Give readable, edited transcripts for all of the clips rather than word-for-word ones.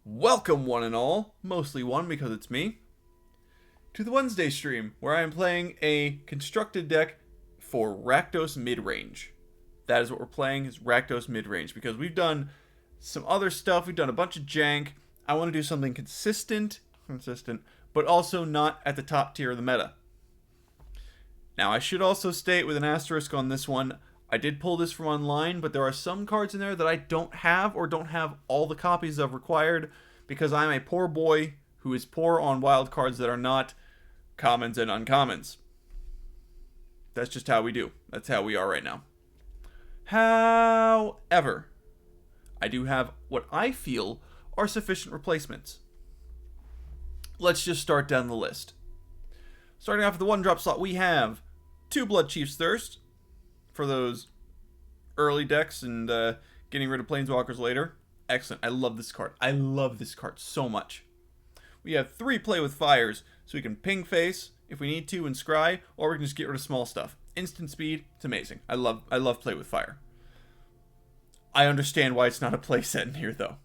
Welcome one and all, mostly one because it's me, to the Wednesday stream where I am playing a constructed deck for Rakdos Midrange. That is what we're playing, is Rakdos Midrange, because we've done some other stuff, we've done a bunch of jank. I want to do something consistent, but also not at the top tier of the meta. Now I should also state with an asterisk on this one, I did pull this from online, but there are some cards in there that I don't have or don't have all the copies of required because I'm a poor boy who is poor on wild cards that are not commons and uncommons. That's just how we do. That's how we are right now. However, I do have what I feel are sufficient replacements. Let's just start down the list. Starting off with the 1-drop slot, we have 2 Bloodchief's Thirst for those early decks and getting rid of Planeswalkers later. Excellent. I love this card. I love this card so much. We have 3 Play with Fires, so we can ping face if we need to and scry, or we can just get rid of small stuff. Instant speed, it's amazing. I love Play with Fire. I understand why it's not a playset in here, though,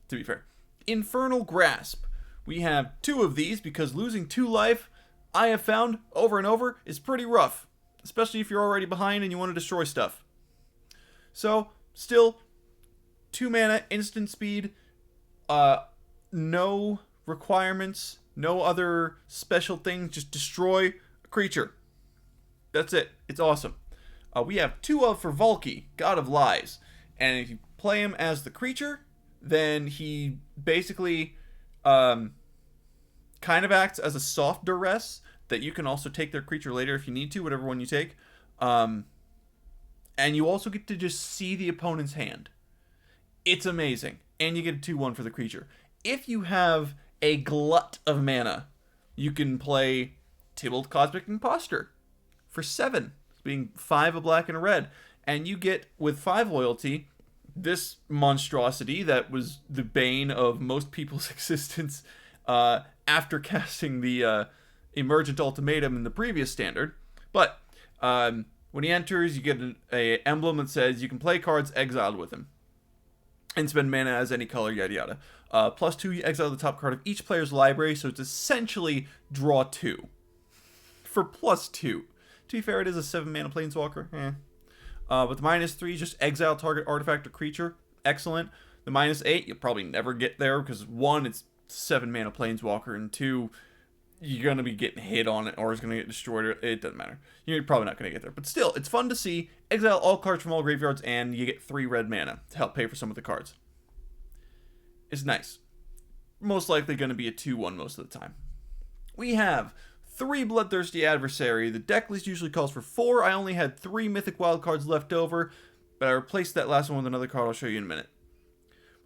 to be fair. Infernal Grasp. We have 2 of these because losing 2 life, I have found over and over, is pretty rough. Especially if you're already behind and you want to destroy stuff. So, still, 2 mana, instant speed, no requirements, no other special things, just destroy a creature. That's it. It's awesome. We have 2 of for Valki, God of Lies. And if you play him as the creature, then he basically kind of acts as a soft duress that you can also take their creature later if you need to, whatever one you take. And you also get to just see the opponent's hand. It's amazing. And you get a 2/1 for the creature. If you have a glut of mana, you can play Tibalt Cosmic Impostor for 7, being 5 a black and a red. And you get, with 5 loyalty, this monstrosity that was the bane of most people's existence after casting the Emergent Ultimatum in the previous standard. But when he enters, you get an emblem that says you can play cards exiled with him and spend mana as any color, yada yada. +2, you exile the top card of each player's library, so it's essentially draw 2 for +2. To be fair, it is a 7 mana planeswalker. But the -3, just exile target artifact or creature. Excellent. The -8, you'll probably never get there because 1, it's 7 mana planeswalker, and 2, you're going to be getting hit on it or it's going to get destroyed. Or it doesn't matter. You're probably not going to get there. But still, it's fun to see. Exile all cards from all graveyards and you get 3 red mana to help pay for some of the cards. It's nice. Most likely going to be a 2/1 most of the time. We have 3 Bloodthirsty Adversary. The deck list usually calls for 4. I only had 3 Mythic Wild cards left over, but I replaced that last one with another card I'll show you in a minute.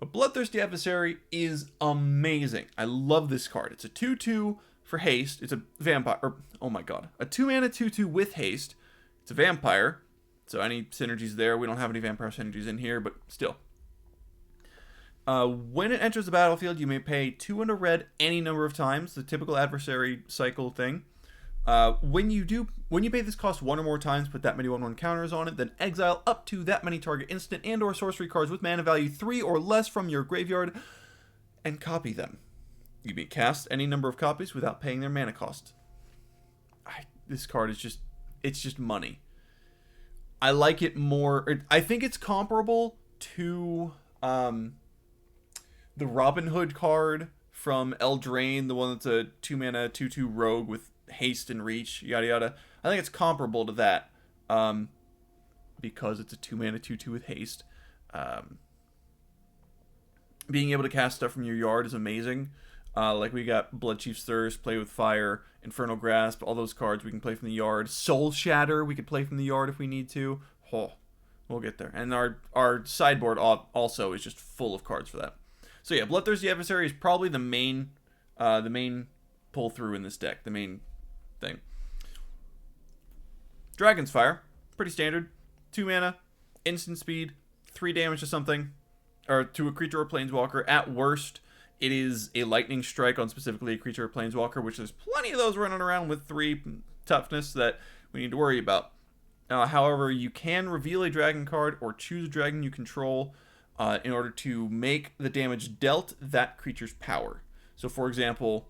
But Bloodthirsty Adversary is amazing. I love this card. It's a 2/2 for haste. It's a vampire, oh my god, a 2 mana 2/2 with haste. It's a vampire, so any synergies there. We don't have any vampire synergies in here, but still. When it enters the battlefield, you may pay 2 and a red any number of times, the typical adversary cycle thing. When you pay this cost 1 or more times, put that many 1/1 counters on it, then exile up to that many target instant and or sorcery cards with mana value 3 or less from your graveyard and copy them. You may cast any number of copies without paying their mana cost. This card is just money. I like it more. I think it's comparable to the Robin Hood card from Eldraine, the one that's a 2 mana 2/2 rogue with haste and reach, yada yada. I think it's comparable to that because it's a 2 mana 2/2 with haste. Being able to cast stuff from your yard is amazing. Like we got Bloodchief's Thirst, Play with Fire, Infernal Grasp, all those cards we can play from the yard. Soul Shatter we could play from the yard if we need to. Oh, we'll get there. And our sideboard also is just full of cards for that. So yeah, Bloodthirsty Adversary is probably the main pull through in this deck, the main thing. Dragon's Fire, pretty standard. 2 mana, instant speed, 3 damage to something, or to a creature or planeswalker. At worst, it is a lightning strike on specifically a creature or planeswalker, which there's plenty of those running around with 3 toughness that we need to worry about. However, you can reveal a dragon card or choose a dragon you control in order to make the damage dealt that creature's power. So, for example,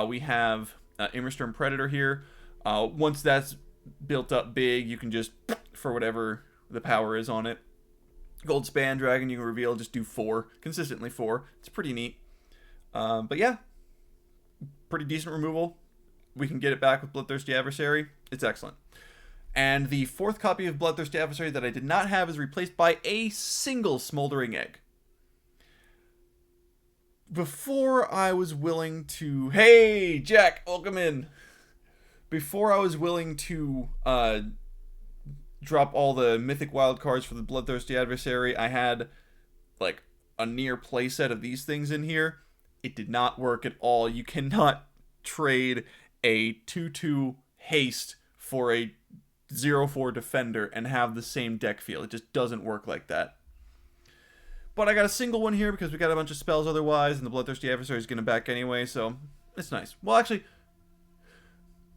we have Immersturm Predator here. Once that's built up big, you can just, for whatever the power is on it. Goldspan Dragon, you can reveal, just do 4. Consistently 4. It's pretty neat. But yeah, pretty decent removal. We can get it back with Bloodthirsty Adversary. It's excellent. And the 4th copy of Bloodthirsty Adversary that I did not have is replaced by a single Smoldering Egg. Before I was willing to... Hey, Jack, welcome in. Before I was willing to drop all the Mythic Wild cards for the Bloodthirsty Adversary, I had like a near playset of these things in here. It did not work at all. You cannot trade a 2/2 haste for a 0/4 defender and have the same deck feel. It just doesn't work like that. But I got a single one here because we got a bunch of spells otherwise, and the Bloodthirsty Adversary is going to back anyway, so it's nice. Well, actually,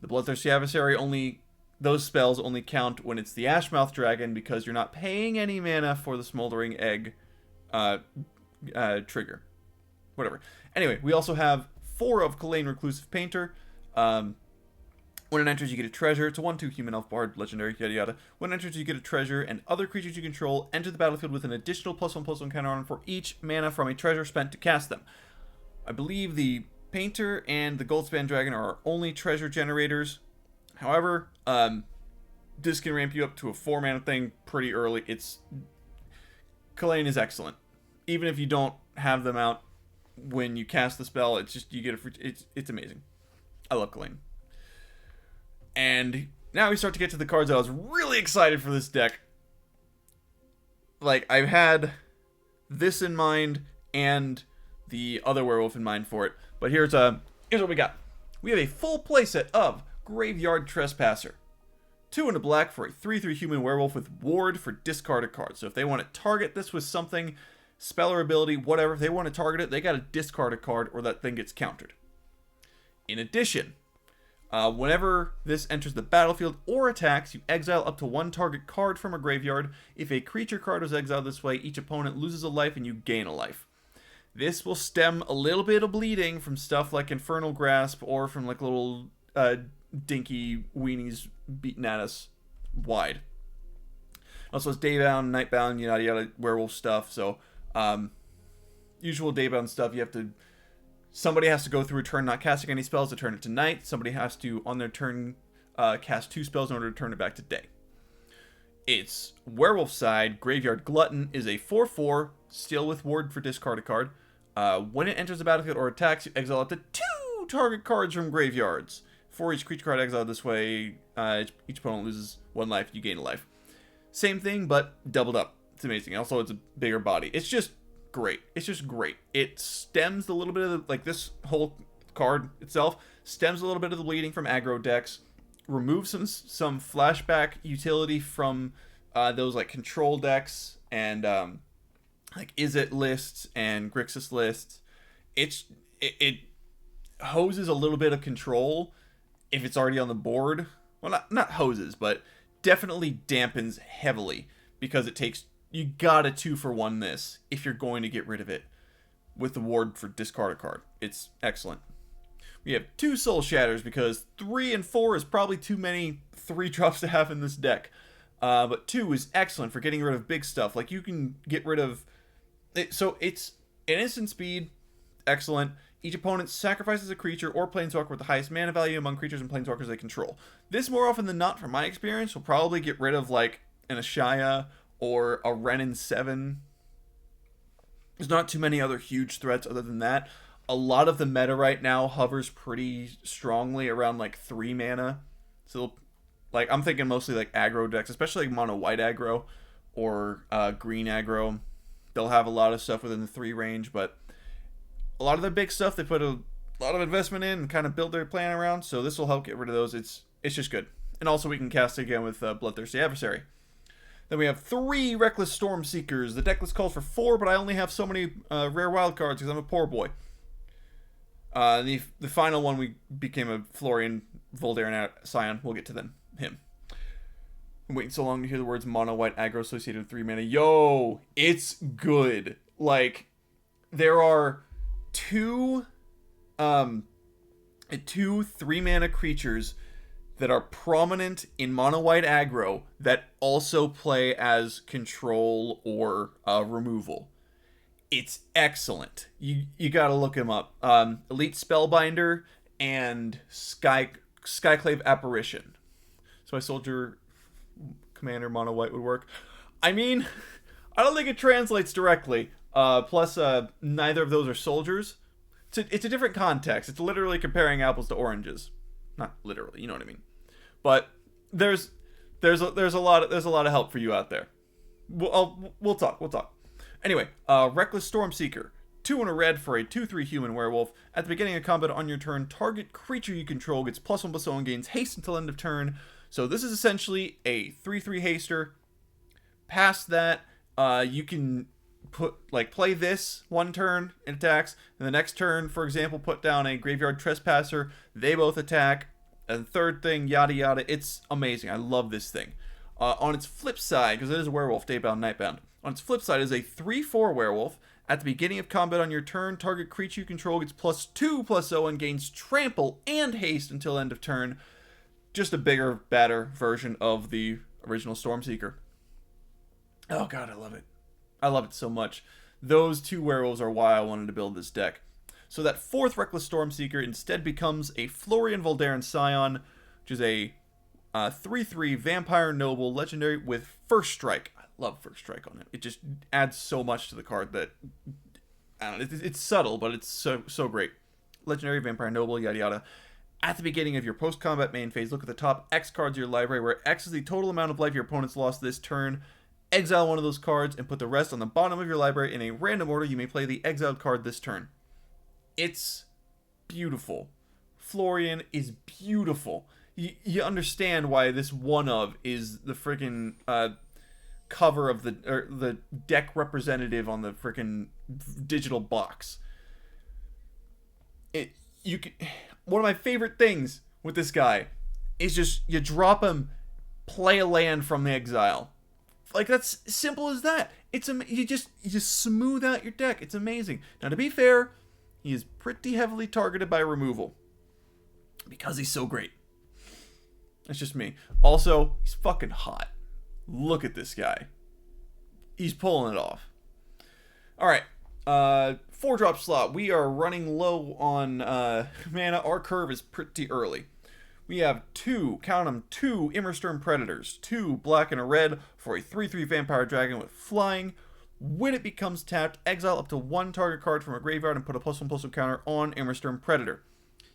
the Bloodthirsty Adversary those spells only count when it's the Ashmouth Dragon because you're not paying any mana for the Smoldering Egg trigger. Whatever. Anyway, we also have 4 of Kalain Reclusive Painter. When it enters, you get a treasure. It's a 1/2 human elf bard, legendary, yada yada. When it enters, you get a treasure, and other creatures you control enter the battlefield with an additional +1/+1 counter on for each mana from a treasure spent to cast them. I believe the Painter and the Goldspan Dragon are our only treasure generators. However, this can ramp you up to a 4 mana thing pretty early. Kalain is excellent. Even if you don't have them out when you cast the spell, it's just, you get a free, it's amazing. I love Kalain. And now we start to get to the cards that I was really excited for this deck. Like, I've had this in mind and the other werewolf in mind for it. But here's what we got. We have a full playset of Graveyard Trespasser. 2 and a black for a 3/3 human werewolf with ward for discarded cards. So if they want to target this with something, spell or ability, whatever, if they want to target it, they got to discard a card or that thing gets countered. In addition, whenever this enters the battlefield or attacks, you exile up to 1 target card from a graveyard. If a creature card was exiled this way, each opponent loses a life and you gain a life. This will stem a little bit of bleeding from stuff like Infernal Grasp or from like little dinky weenies beating at us wide. Also, it's daybound, nightbound, yada yada, werewolf stuff. So, usual daybound stuff. Somebody has to go through a turn not casting any spells to turn it to night. Somebody has to, on their turn, cast 2 spells in order to turn it back to day. Its werewolf side, Graveyard Glutton, is a 4/4, still with ward for discard a card. When it enters the battlefield or attacks, you exile up to 2 target cards from graveyards. For each creature card exiled this way, each opponent loses 1 life, you gain a life. Same thing, but doubled up. It's amazing. Also, it's a bigger body. It's just great. It's just great. It stems a little bit of this whole card itself stems a little bit of the bleeding from aggro decks, removes some flashback utility from those like control decks and like Izzet lists and Grixis lists. It hoses a little bit of control if it's already on the board. Well, not hoses, but definitely dampens heavily because it takes, you gotta 2-for-1 this if you're going to get rid of it with the ward for discard a card. It's excellent. We have 2 Soul Shatters because 3 and 4 is probably too many 3-drops to have in this deck. But 2 is excellent for getting rid of big stuff. Like, you can get rid of it. So it's an instant speed, excellent. Each opponent sacrifices a creature or planeswalker with the highest mana value among creatures and planeswalkers they control. This, more often than not, from my experience, will probably get rid of like an Ashaya or a Renin 7. There's not too many other huge threats other than that. A lot of the meta right now hovers pretty strongly around like 3 mana. So, like, I'm thinking mostly like aggro decks, especially like mono white aggro or green aggro. They'll have a lot of stuff within the 3 range, but a lot of the big stuff they put a lot of investment in and kind of build their plan around. So this will help get rid of those. It's just good. And also we can cast it again with Bloodthirsty Adversary. Then we have 3 Reckless Stormseekers. The deck list calls for 4, but I only have so many rare wild cards because I'm a poor boy. The final one, we became a Florian, Voldaren, Scion. We'll get to him. I'm waiting so long to hear the words mono white aggro associated with 3 mana. Yo, it's good. Like, there are two 3 mana creatures that are prominent in mono white aggro that also play as control or removal. It's excellent. You gotta look him up. Elite Spellbinder and Skyclave Apparition. So my soldier commander mono white would work. I mean, I don't think it translates directly. Plus, neither of those are soldiers. It's a different context. It's literally comparing apples to oranges. Not literally, you know what I mean. But there's a lot of help for you out there. We'll talk. Anyway, Reckless Stormseeker. 2 in a red for a 2/3 human werewolf. At the beginning of combat on your turn, target creature you control gets +1/+0 and gains haste until end of turn. So this is essentially a 3/3 haster. Past that, you can play this one turn, it attacks, and the next turn, for example, put down a Graveyard Trespasser. They both attack. And third thing, yada yada. It's amazing. I love this thing. On its flip side, because it is a werewolf, daybound, nightbound. On its flip side is a 3/4 werewolf. At the beginning of combat on your turn, target creature you control gets +2/+0 and gains trample and haste until end of turn. Just a bigger, badder version of the original Stormseeker. Oh god, I love it. I love it so much. Those 2 werewolves are why I wanted to build this deck. So that 4th Reckless Stormseeker instead becomes a Florian Voldaren Scion, which is a 3/3 Vampire Noble Legendary with First Strike. I love First Strike on it. It just adds so much to the card that, I don't know, it's subtle, but it's so great. Legendary Vampire Noble, yada yada. At the beginning of your post-combat main phase, look at the top X cards of your library, where X is the total amount of life your opponent's lost this turn. Exile one of those cards and put the rest on the bottom of your library in a random order. You may play the exiled card this turn. It's beautiful. Florian is beautiful. You understand why this one of is the freaking cover of the deck representative on the freaking digital box. One of my favorite things with this guy is just you drop him, play a land from the exile. Like, that's simple as that. You just smooth out your deck. It's amazing. Now, to be fair, he is pretty heavily targeted by removal because he's so great. That's just me. Also, he's fucking hot. Look at this guy. He's pulling it off. All right. 4-drop slot. We are running low on mana. Our curve is pretty early. We have 2 Immersturm Predators, 2 black and a red for a 3/3 Vampire Dragon with flying. When it becomes tapped, exile up to 1 target card from a graveyard and put a +1/+1 counter on Immersturm Predator.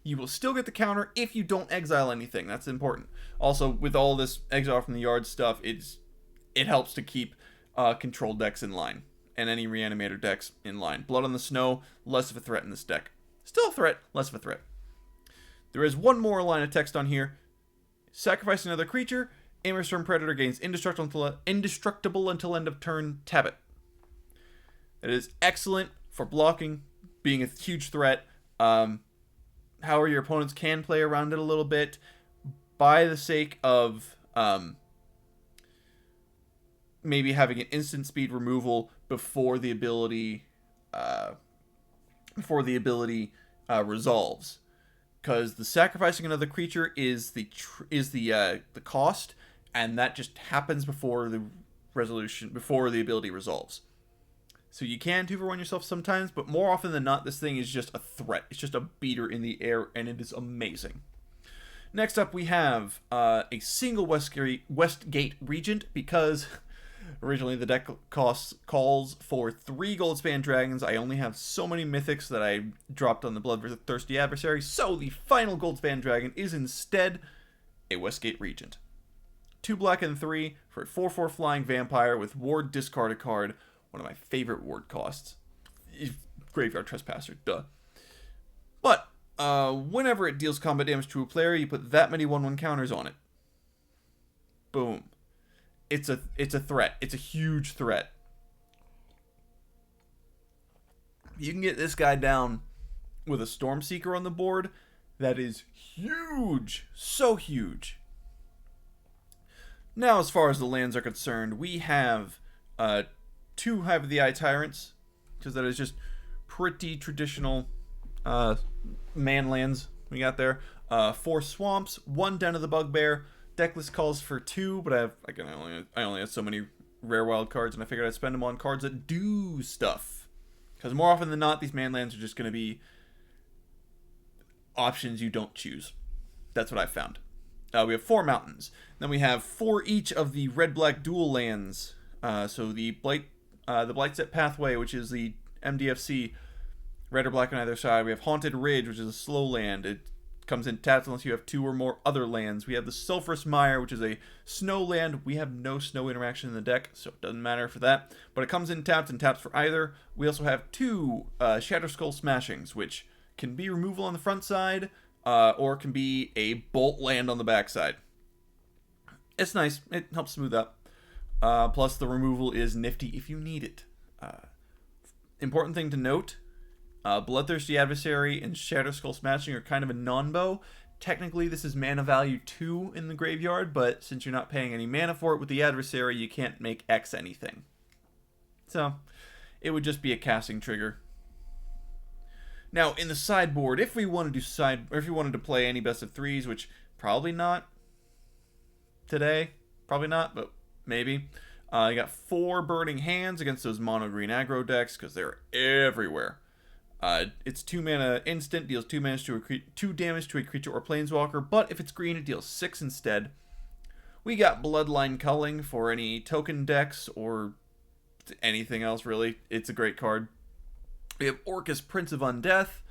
You will still get the counter if you don't exile anything. That's important. Also, with all this exile from the yard stuff, it helps to keep control decks in line and any reanimator decks in line. Blood on the Snow, less of a threat in this deck. Still a threat, less of a threat. There is one more line of text on here. Sacrifice another creature. Immersturm Predator gains indestructible until end of turn. Tap it. It is excellent for blocking, being a huge threat. However, your opponents can play around it a little bit by the sake of maybe having an instant speed removal before the ability resolves. Because the sacrificing another creature is the cost, and that just happens before the ability resolves. So you can 2-for-1 yourself sometimes, but more often than not, this thing is just a threat. It's just a beater in the air, and it is amazing. Next up, we have a single Westgate Regent, because originally the deck calls for 3 Goldspan Dragons. I only have so many mythics that I dropped on the Bloodthirsty Adversary, so the final Goldspan Dragon is instead a Westgate Regent. 2 black and 3 for a 4/4 flying vampire with ward, discard a card. One of my favorite ward costs. Graveyard Trespasser, duh. But whenever it deals combat damage to a player, you put that many 1/1 counters on it. Boom. It's a threat. It's a huge threat. You can get this guy down with a Stormseeker on the board. That is huge. So huge. Now, as far as the lands are concerned, we have 2 Hive of the Eye Tyrants, because that is just pretty traditional man lands we got there. 4 Swamps, 1 Den of the Bugbear. Decklist calls for 2, but I only have so many rare wild cards, and I figured I'd spend them on cards that do stuff. Because more often than not, these man lands are just going to be options you don't choose. That's what I found. We have 4 mountains. Then we have 4 each of the red-black dual lands. So the Blightstep Pathway, which is the MDFC, red or black on either side. We have Haunted Ridge, which is a slow land. It comes in tapped unless you have 2 or more other lands. We have the Sulfurous Mire, which is a snow land. We have no snow interaction in the deck, so it doesn't matter for that. But it comes in tapped and taps for either. We also have 2 Shatterskull Smashings, which can be removal on the front side, or can be a bolt land on the back side. It's nice. It helps smooth up. Plus, the removal is nifty if you need it. Important thing to note, Bloodthirsty Adversary and Shatterskull Smashing are kind of a non-bow. Technically, this is mana value 2 in the graveyard, but since you're not paying any mana for it with the Adversary, you can't make X anything. So, it would just be a casting trigger. Now, in the sideboard, if we wanted to play any best of 3s, which probably not today, probably not, but maybe. You got 4 Burning Hands against those mono green aggro decks because they're everywhere. It's 2 mana instant, deals 2 damage to a creature or planeswalker, but if it's green, it deals 6 instead. We got Bloodline Culling for any token decks or anything else, really. It's a great card. We have Orcus, Prince of Undeath,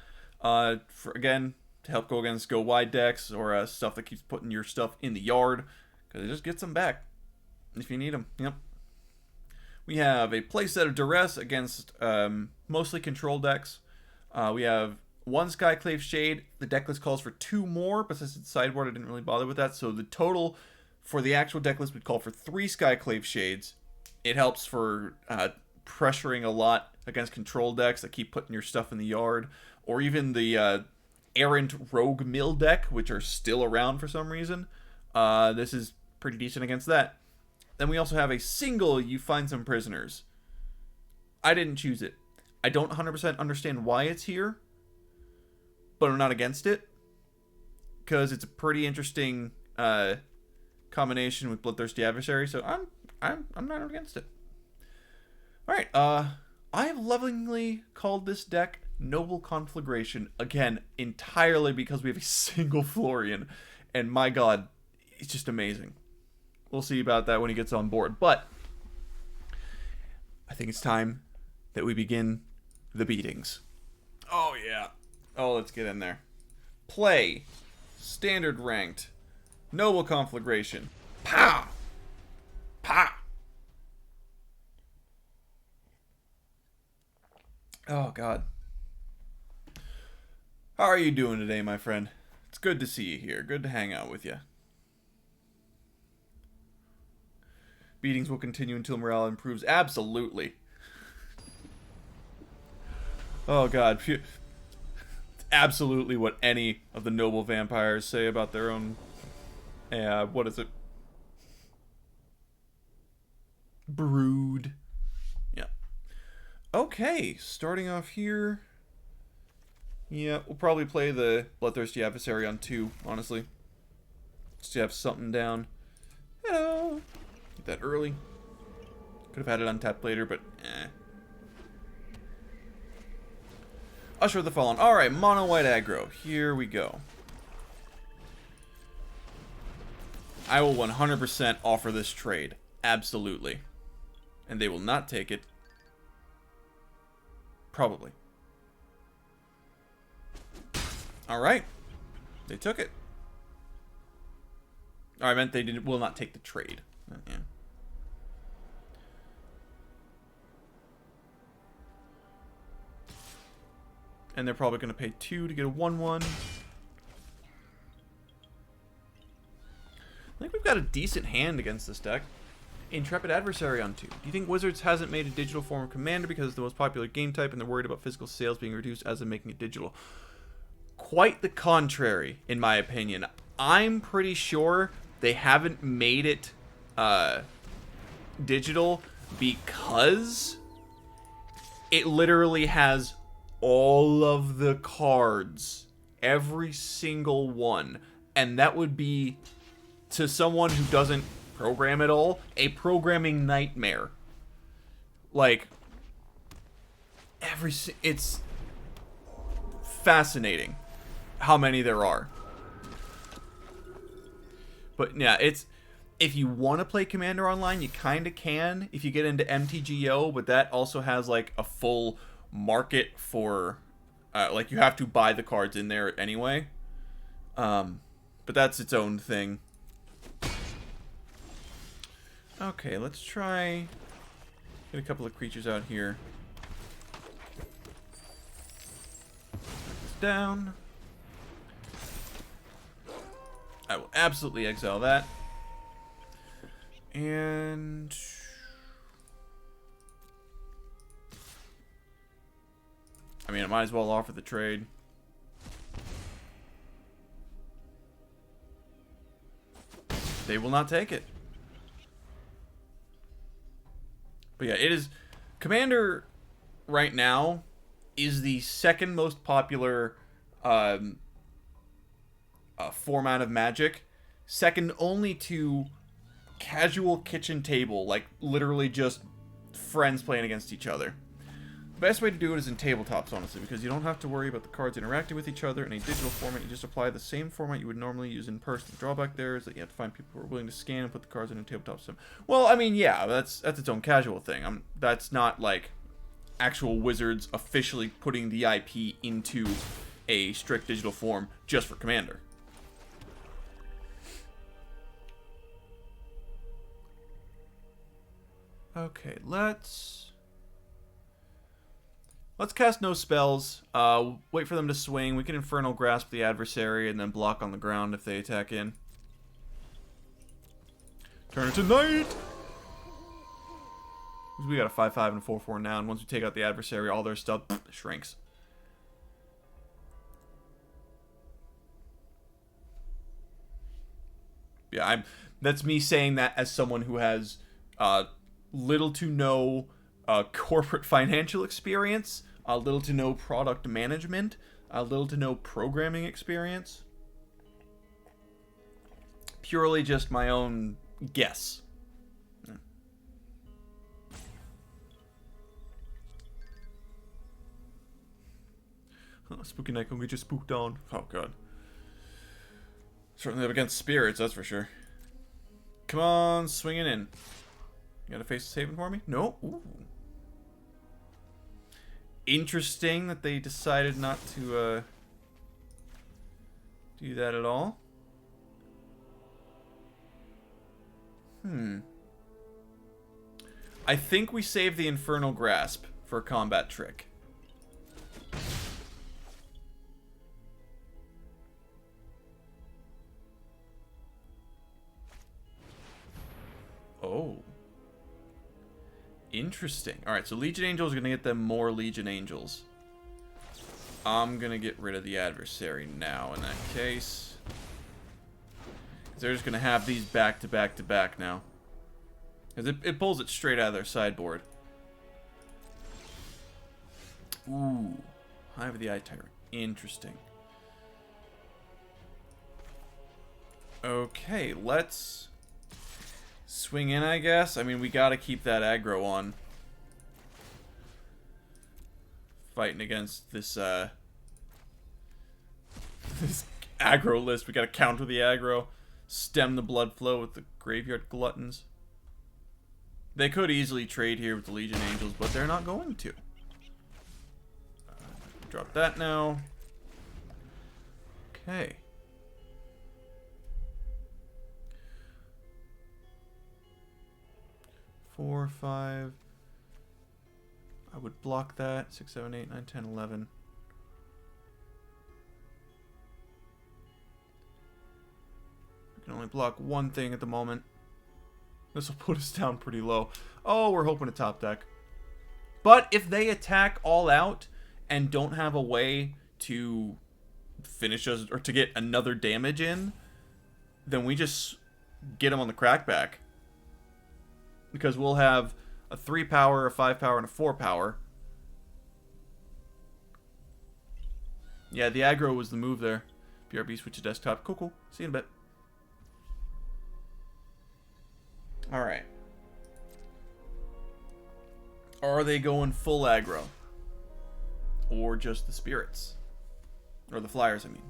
again, to help go against go wide decks or stuff that keeps putting your stuff in the yard, because it just gets them back if you need them. Yep. We have a playset of Duress against mostly control decks. We have 1 Skyclave Shade. The decklist calls for 2 more, but since it's sideboard, I didn't really bother with that. So the total for the actual decklist would call for 3 Skyclave Shades. It helps for pressuring a lot against control decks that keep putting your stuff in the yard, or even the errant rogue mill deck, which are still around for some reason. This is pretty decent against that. Then we also have a single You Find Some Prisoners. I didn't choose it. I don't 100% understand why it's here, but I'm not against it, because it's a pretty interesting combination with Bloodthirsty Adversary, so I'm not against it. Alright, I have lovingly called this deck Noble Conflagration, again, entirely because we have a single Florian, and my god, it's just amazing. We'll see about that when he gets on board, but I think it's time that we begin the beatings. Oh yeah. Oh, let's get in there. Play. Standard ranked. Noble Conflagration. Pow! Pow! Oh god. How are you doing today, my friend? It's good to see you here. Good to hang out with you. Beatings will continue until morale improves. Absolutely. Oh god. It's absolutely what any of the noble vampires say about their own... what is it? Brood. Yeah. Okay, starting off here. Yeah, we'll probably play the Bloodthirsty Adversary on 2, honestly. Just to have something down. Hello! Get that early. Could have had it untapped later, but eh. Usher of the Fallen. Alright, mono white aggro. Here we go. I will 100% offer this trade. Absolutely. And they will not take it. Probably. Alright. They took it. Oh, I meant they will not take the trade. Yeah. And they're probably going to pay 2 to get a 1/1. I think we've got a decent hand against this deck. Intrepid Adversary on 2. Do you think Wizards hasn't made a digital form of Commander because it's the most popular game type and they're worried about physical sales being reduced as in making it digital? Quite the contrary, in my opinion. I'm pretty sure they haven't made it digital because it literally has all of the cards, every single one, and that would be, to someone who doesn't program at all, a programming nightmare. Like, it's fascinating how many there are. But yeah, if you want to play Commander online, you kind of can if you get into MTGO, but that also has like a full market for like you have to buy the cards in there anyway. But that's its own thing. Okay, let's try get a couple of creatures out here. Down. I will absolutely exile that. And I mean, I might as well offer the trade. They will not take it. But yeah, it is Commander right now is the second most popular format of Magic, second only to casual kitchen table, like literally just friends playing against each other. The best way to do it is in tabletops, honestly, because you don't have to worry about the cards interacting with each other in a digital format. You just apply the same format you would normally use in person. The drawback there is that you have to find people who are willing to scan and put the cards in a tabletop sim. Well, I mean, yeah, that's its own casual thing. That's not like actual Wizards officially putting the IP into a strict digital form just for Commander. Okay, let's cast no spells. Wait for them to swing. We can Infernal Grasp the adversary and then block on the ground if they attack in. Turn it to night! We got a 5/5 and a 4/4 now, and once we take out the adversary, all their stuff shrinks. Yeah, that's me saying that as someone who has little to no corporate financial experience, little to no product management, little to no programming experience. Purely just my own guess. Spooky Night can get you spooked on. Oh, God. Certainly up against spirits, that's for sure. Come on, swinging in. You got a face saving for me? No? Ooh. Interesting that they decided not to do that at all. I think we saved the Infernal Grasp for a combat trick. Oh. Interesting. Alright, so Legion Angels are going to get them more Legion Angels. I'm going to get rid of the adversary now in that case. They're just going to have these back to back to back now. Because it pulls it straight out of their sideboard. Ooh. Hive of the Eye Tyrant. Interesting. Okay, let's swing in, I guess. I mean, we gotta keep that aggro on. Fighting against this, this aggro list. We gotta counter the aggro. Stem the blood flow with the Graveyard Gluttons. They could easily trade here with the Legion Angels, but they're not going to. Drop that now. Okay. Four, 5. I would block that. 6, 7, 8, 9, 10, 11. We can only block one thing at the moment. This will put us down pretty low. Oh, we're hoping to top deck. But if they attack all out and don't have a way to finish us or to get another damage in, then we just get them on the crackback. because we'll have a 3 power, a 5 power, and a 4 power. Yeah, the aggro was the move there. BRB, switch to desktop. Cool, cool. See you in a bit. Alright. Are they going full aggro? Or just the spirits? Or the flyers, I mean.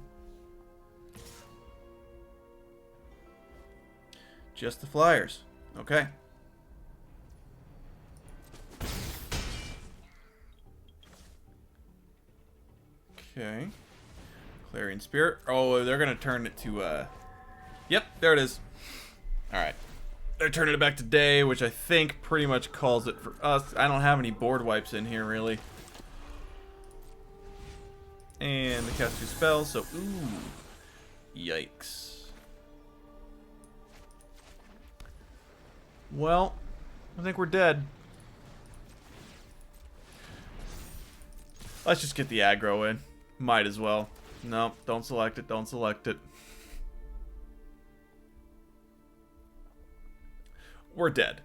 Just the flyers. Okay. Okay. Clarion Spirit. Oh, they're going to turn it to, Yep, there it is. Alright. They're turning it back to day, which I think pretty much calls it for us. I don't have any board wipes in here, really. And they cast 2 spells, so, ooh. Yikes. Well, I think we're dead. Let's just get the aggro in. Might as well. No, don't select it, don't select it. We're dead.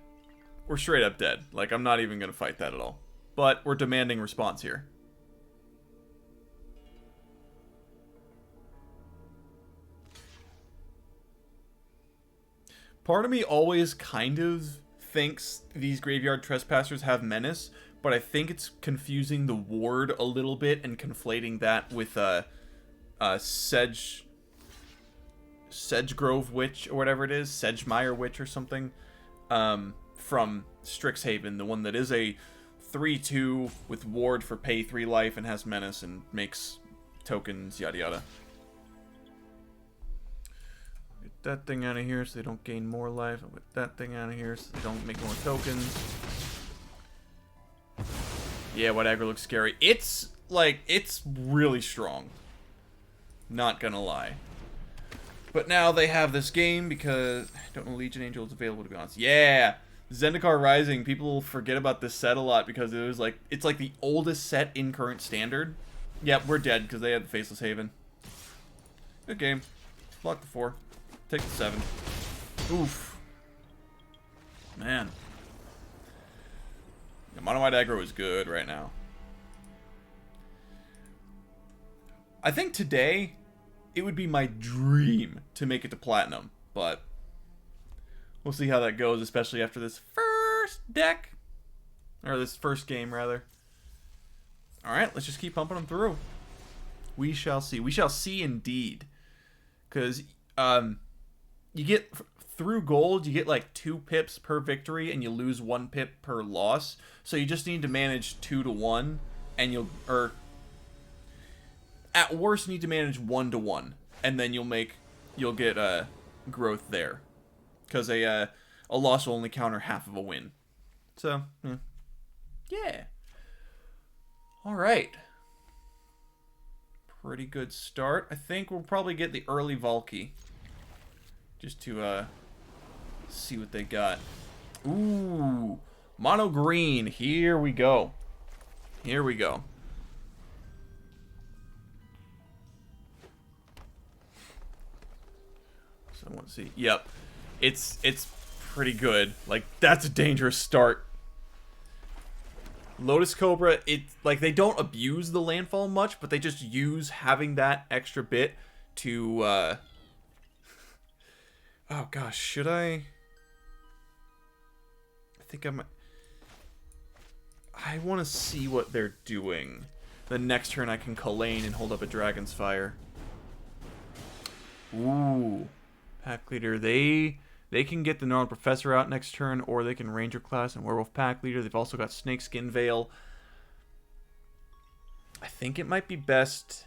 We're straight up dead. Like, I'm not even going to fight that at all. But we're demanding response here. Part of me always kind of thinks these Graveyard Trespassers have Menace, but I think it's confusing the ward a little bit and conflating that with Sedgegrove Witch or whatever it is, Sedgemire Witch or something, from Strixhaven, the one that is a 3/2 with ward for pay 3 life and has Menace and makes tokens, yada yada. Get that thing out of here so they don't gain more life. I'll get that thing out of here so they don't make more tokens. Yeah, what aggro looks scary. It's, like, it's really strong. Not gonna lie. But now they have this game because I don't know Legion Angel is available, to be honest. Yeah! Zendikar Rising. People forget about this set a lot because it was like, it's like the oldest set in current standard. Yep, we're dead because they had the Faceless Haven. Good game. Block the 4. Take the 7. Oof. Man. The Mono White aggro is good right now. I think today it would be my dream to make it to Platinum, but we'll see how that goes, especially after this first deck. Or this first game, rather. Alright, let's just keep pumping them through. We shall see. We shall see indeed. Because, you get, through gold, you get like 2 pips per victory, and you lose 1 pip per loss. So you just need to manage 2 to 1, and you'll, or at worst, you need to manage 1 to 1, and then you'll get growth there, because a loss will only counter half of a win. So, yeah. All right. Pretty good start. I think we'll probably get the early Valki, just to see what they got. Ooh, mono green. Here we go. Here we go. So I want to see. Yep, it's pretty good. Like, that's a dangerous start. Lotus Cobra, it's like they don't abuse the landfall much, but they just use having that extra bit to oh gosh, should I think I want to see what they're doing. The next turn I can Kalain and hold up a Dragon's Fire. Ooh. Pack Leader, they can get the Gnarled Professor out next turn, or they can Ranger Class and Werewolf Pack Leader. They've also got Snakeskin Veil. I think it might be best.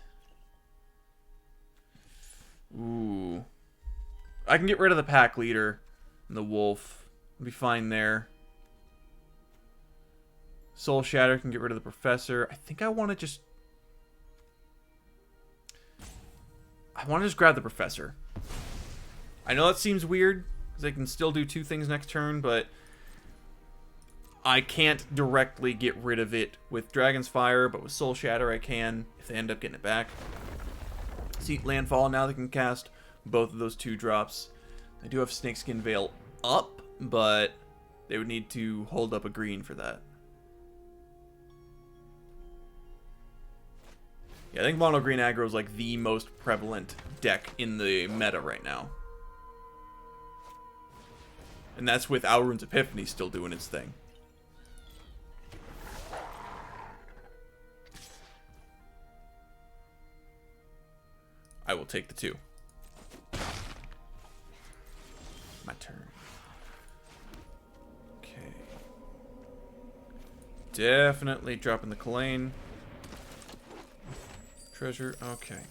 Ooh. I can get rid of the Pack Leader and the Wolf. I'll be fine there. Soul Shatter can get rid of the Professor. I think I want to just grab the Professor. I know that seems weird, because they can still do 2 things next turn, but I can't directly get rid of it with Dragon's Fire, but with Soul Shatter I can, if they end up getting it back. See, Landfall, now they can cast both of those 2 drops. They do have Snakeskin Veil up, but They would need to hold up a green for that. Yeah, I think mono green aggro is like the most prevalent deck in the meta right now. And that's with Alrund's Epiphany still doing its thing. I will take the 2. My turn. Okay. Definitely dropping the Kalain. Treasure, okay.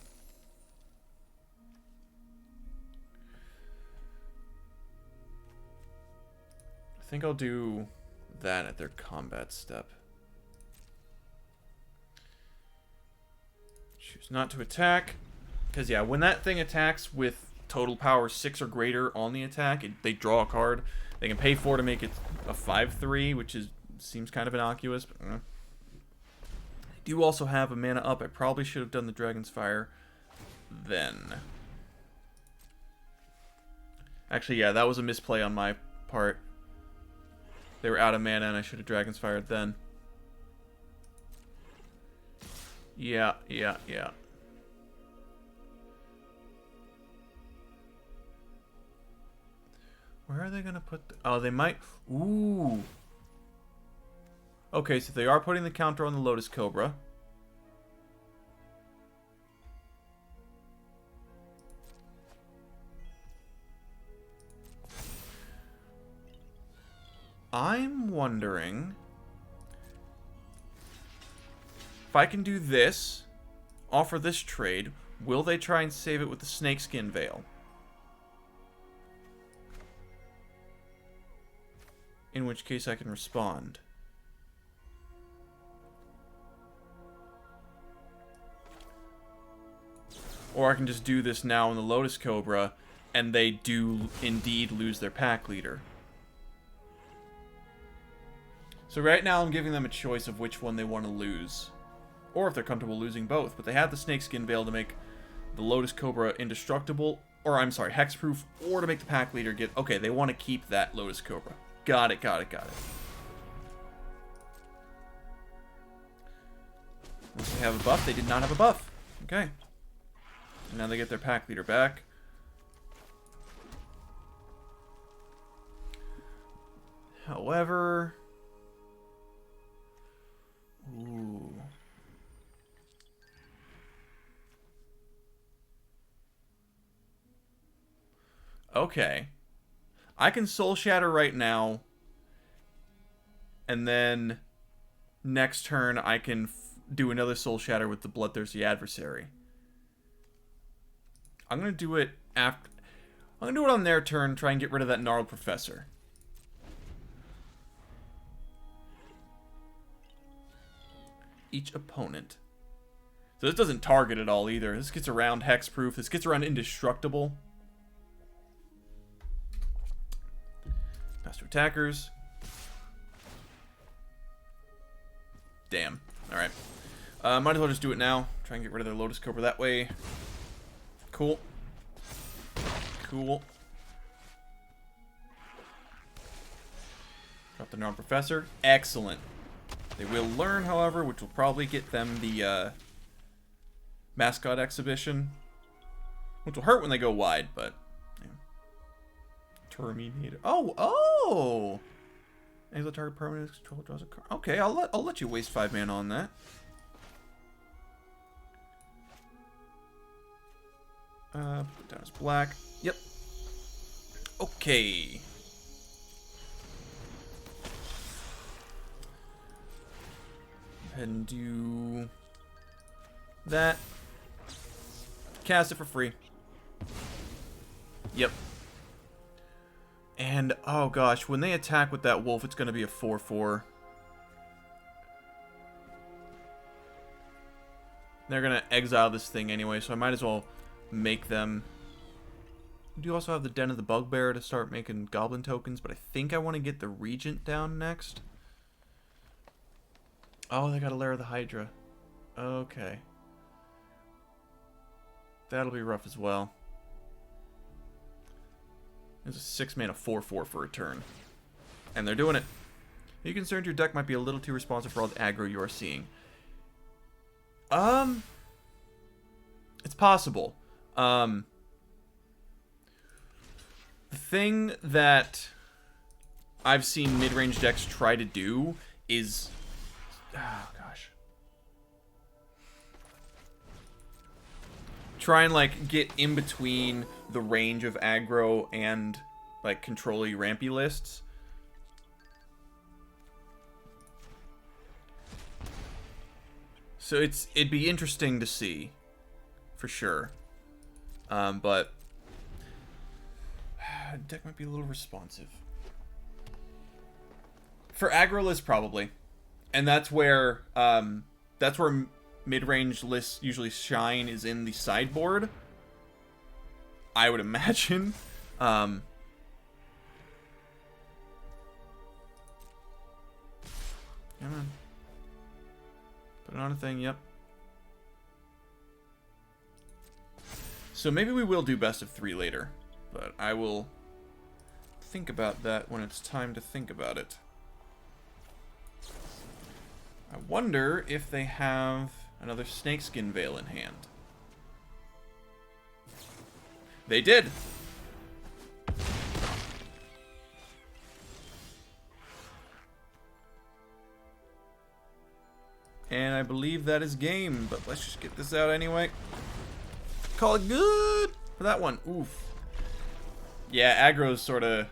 I think I'll do that at their combat step. Choose not to attack. Because, yeah, when that thing attacks with total power 6 or greater on the attack, they draw a card. They can pay 4 to make it a 5/3, which seems kind of innocuous. But, I do also have a mana up. I probably should have done the Dragon's Fire then. Actually, yeah, that was a misplay on my part. They were out of mana and I should have Dragon's Fired then. Yeah. Where are they going to put... Oh, they might... Ooh. Okay, so they are putting the counter on the Lotus Cobra. I'm wondering... if I can do this, offer this trade, will they try and save it with the Snakeskin Veil? In which case I can respond. Or I can just do this now in the Lotus Cobra, and they do indeed lose their pack leader. So right now I'm giving them a choice of which one they want to lose. Or if they're comfortable losing both. But they have the Snakeskin Veil to make the Lotus Cobra indestructible. Or, I'm sorry, hexproof. Or to make the pack leader get... Okay, they want to keep that Lotus Cobra. Got it. Once they have a buff, they did not have a buff. Okay. And now they get their pack leader back. However... Ooh. Okay. I can Soul Shatter right now. And then next turn I can do another Soul Shatter with the Bloodthirsty Adversary. I'm going to do it after... I'm going to do it on their turn, try and get rid of that Gnarled Professor. Each opponent. So this doesn't target at all either. This gets around hexproof. This gets around indestructible. Pass to attackers. Damn. Alright. Might as well just do it now. Try and get rid of their Lotus Cobra that way. Cool. Cool. Drop the Gnarled Professor. Excellent. They will learn, however, which will probably get them the mascot exhibition. Which will hurt when they go wide, but... Yeah. Terminator. Oh! Exile target permanent control draws a card. Okay, I'll let you waste 5 mana on that. Put it down as black. Yep. Okay. Go ahead and do that. Cast it for free. Yep. And, oh gosh, when they attack with that wolf, it's going to be a 4/4. They're going to exile this thing anyway, so I might as well make them... I do also have the Den of the Bugbear to start making goblin tokens, but I think I want to get the Regent down next. Oh, they got a Lair of the Hydra. Okay. That'll be rough as well. There's a 6 mana 4/4 for a turn. And they're doing it. Are you concerned your deck might be a little too responsive for all the aggro you are seeing? It's possible. The thing that I've seen mid-range decks try to do is... Oh, gosh. Try and, like, get in between the range of aggro and, like, control-y rampy lists. So it'd be interesting to see, for sure. But deck might be a little responsive. For aggro lists, probably. And that's where mid-range lists usually shine, is in the sideboard, I would imagine. Come on. Put it on a thing, yep. So maybe we will do best of 3 later, but I will think about that when it's time to think about it. I wonder if they have another Snakeskin Veil in hand. They did! And I believe that is game, but let's just get this out anyway. Call it good for that one. Oof. Yeah, aggro's sort of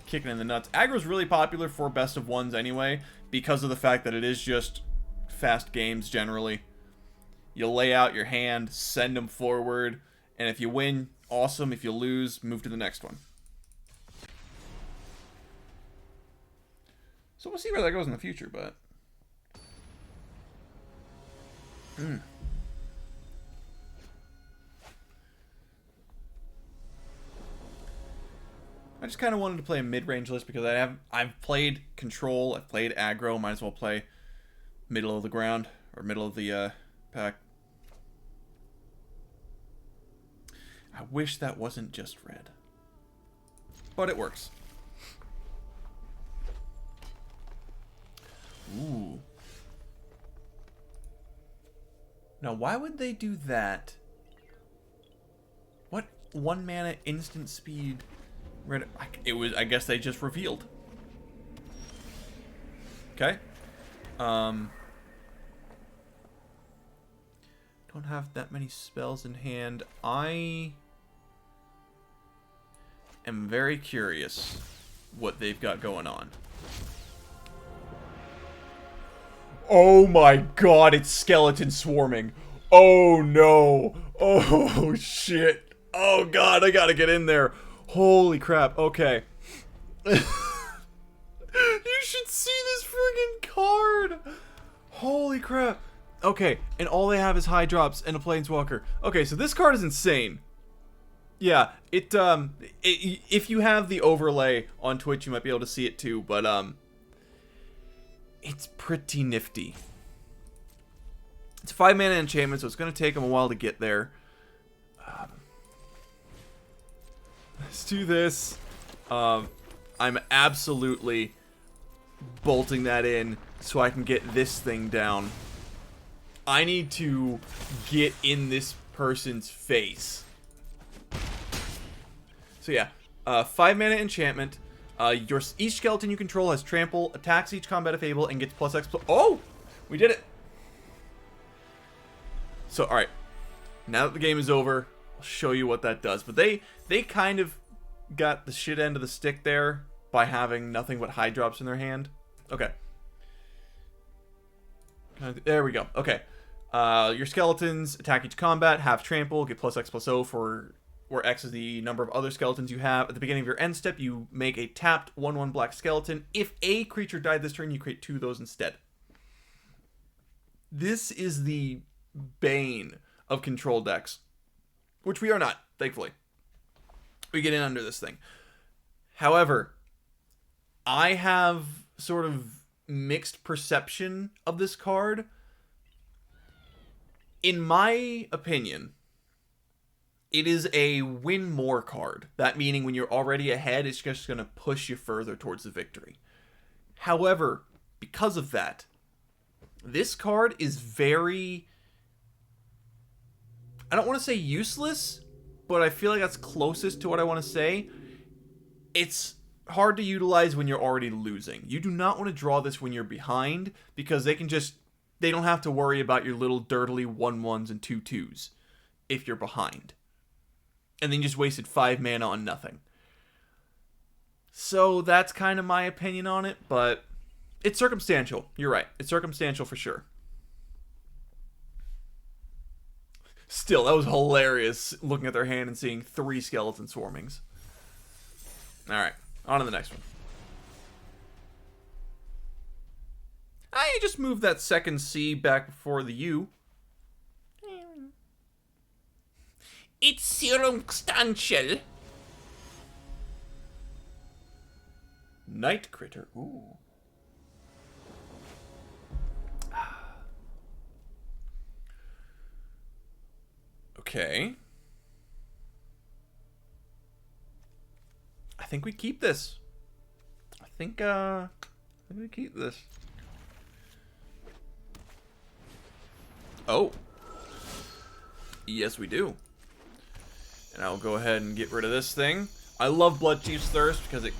kicking in the nuts. Aggro's really popular for best of ones anyway, because of the fact that it is just fast games generally. You lay out your hand, send them forward, and if you win, awesome. If you lose, move to the next one. So we'll see where that goes in the future, but... I just kind of wanted to play a mid-range list because I've played control, I've played aggro, might as well play middle of the ground or middle of the pack. I wish that wasn't just red, but it works. Ooh. Now, why would they do that? What 1 mana instant speed? Red. It was. I guess they just revealed. Okay. Don't have that many spells in hand. I am very curious what they've got going on. Oh my god, it's skeleton swarming. Oh no. Oh shit. Oh god, I gotta get in there. Holy crap. Okay. You should see this friggin' card. Holy crap. Okay, and all they have is high drops and a planeswalker. Okay, so this card is insane. Yeah, if you have the overlay on Twitch, you might be able to see it too, but it's pretty nifty. It's 5 mana enchantment, so it's going to take them a while to get there. Let's do this. I'm absolutely bolting that in so I can get this thing down. I need to get in this person's face. So yeah, 5 mana enchantment. Each skeleton you control has trample, attacks each combat if able, and gets +X. Oh! We did it! So, alright. Now that the game is over, I'll show you what that does. But they kind of got the shit end of the stick there by having nothing but high drops in their hand. Okay. There we go. Okay. Your skeletons attack each combat, have trample, get +X/+O for... where X is the number of other skeletons you have. At the beginning of your end step, you make a tapped 1/1 black skeleton. If a creature died this turn, you create 2 of those instead. This is the bane of control decks, which we are not, thankfully. We get in under this thing. However, I have sort of mixed perception of this card. In my opinion, It is a win more card. That meaning when you're already ahead, it's just going to push you further towards the victory. However, because of that, this card is very... I don't want to say useless, but I feel like that's closest to what I want to say. It's hard to utilize when you're already losing. You do not want to draw this when you're behind, because they don't have to worry about your little dirtily 1/1s and 2/2s if you're behind. And then you just wasted 5 mana on nothing. So that's kind of my opinion on it, but it's circumstantial. You're right. It's circumstantial for sure. Still, that was hilarious looking at their hand and seeing 3 skeleton swarmings. Alright, on to the next one. I just moved that second C back before the U. It's circumstantial. Night Critter. Ooh. Okay. I think we keep this. I think we keep this. Oh. Yes, we do. And I'll go ahead and get rid of this thing. I love Bloodchief's Thirst because it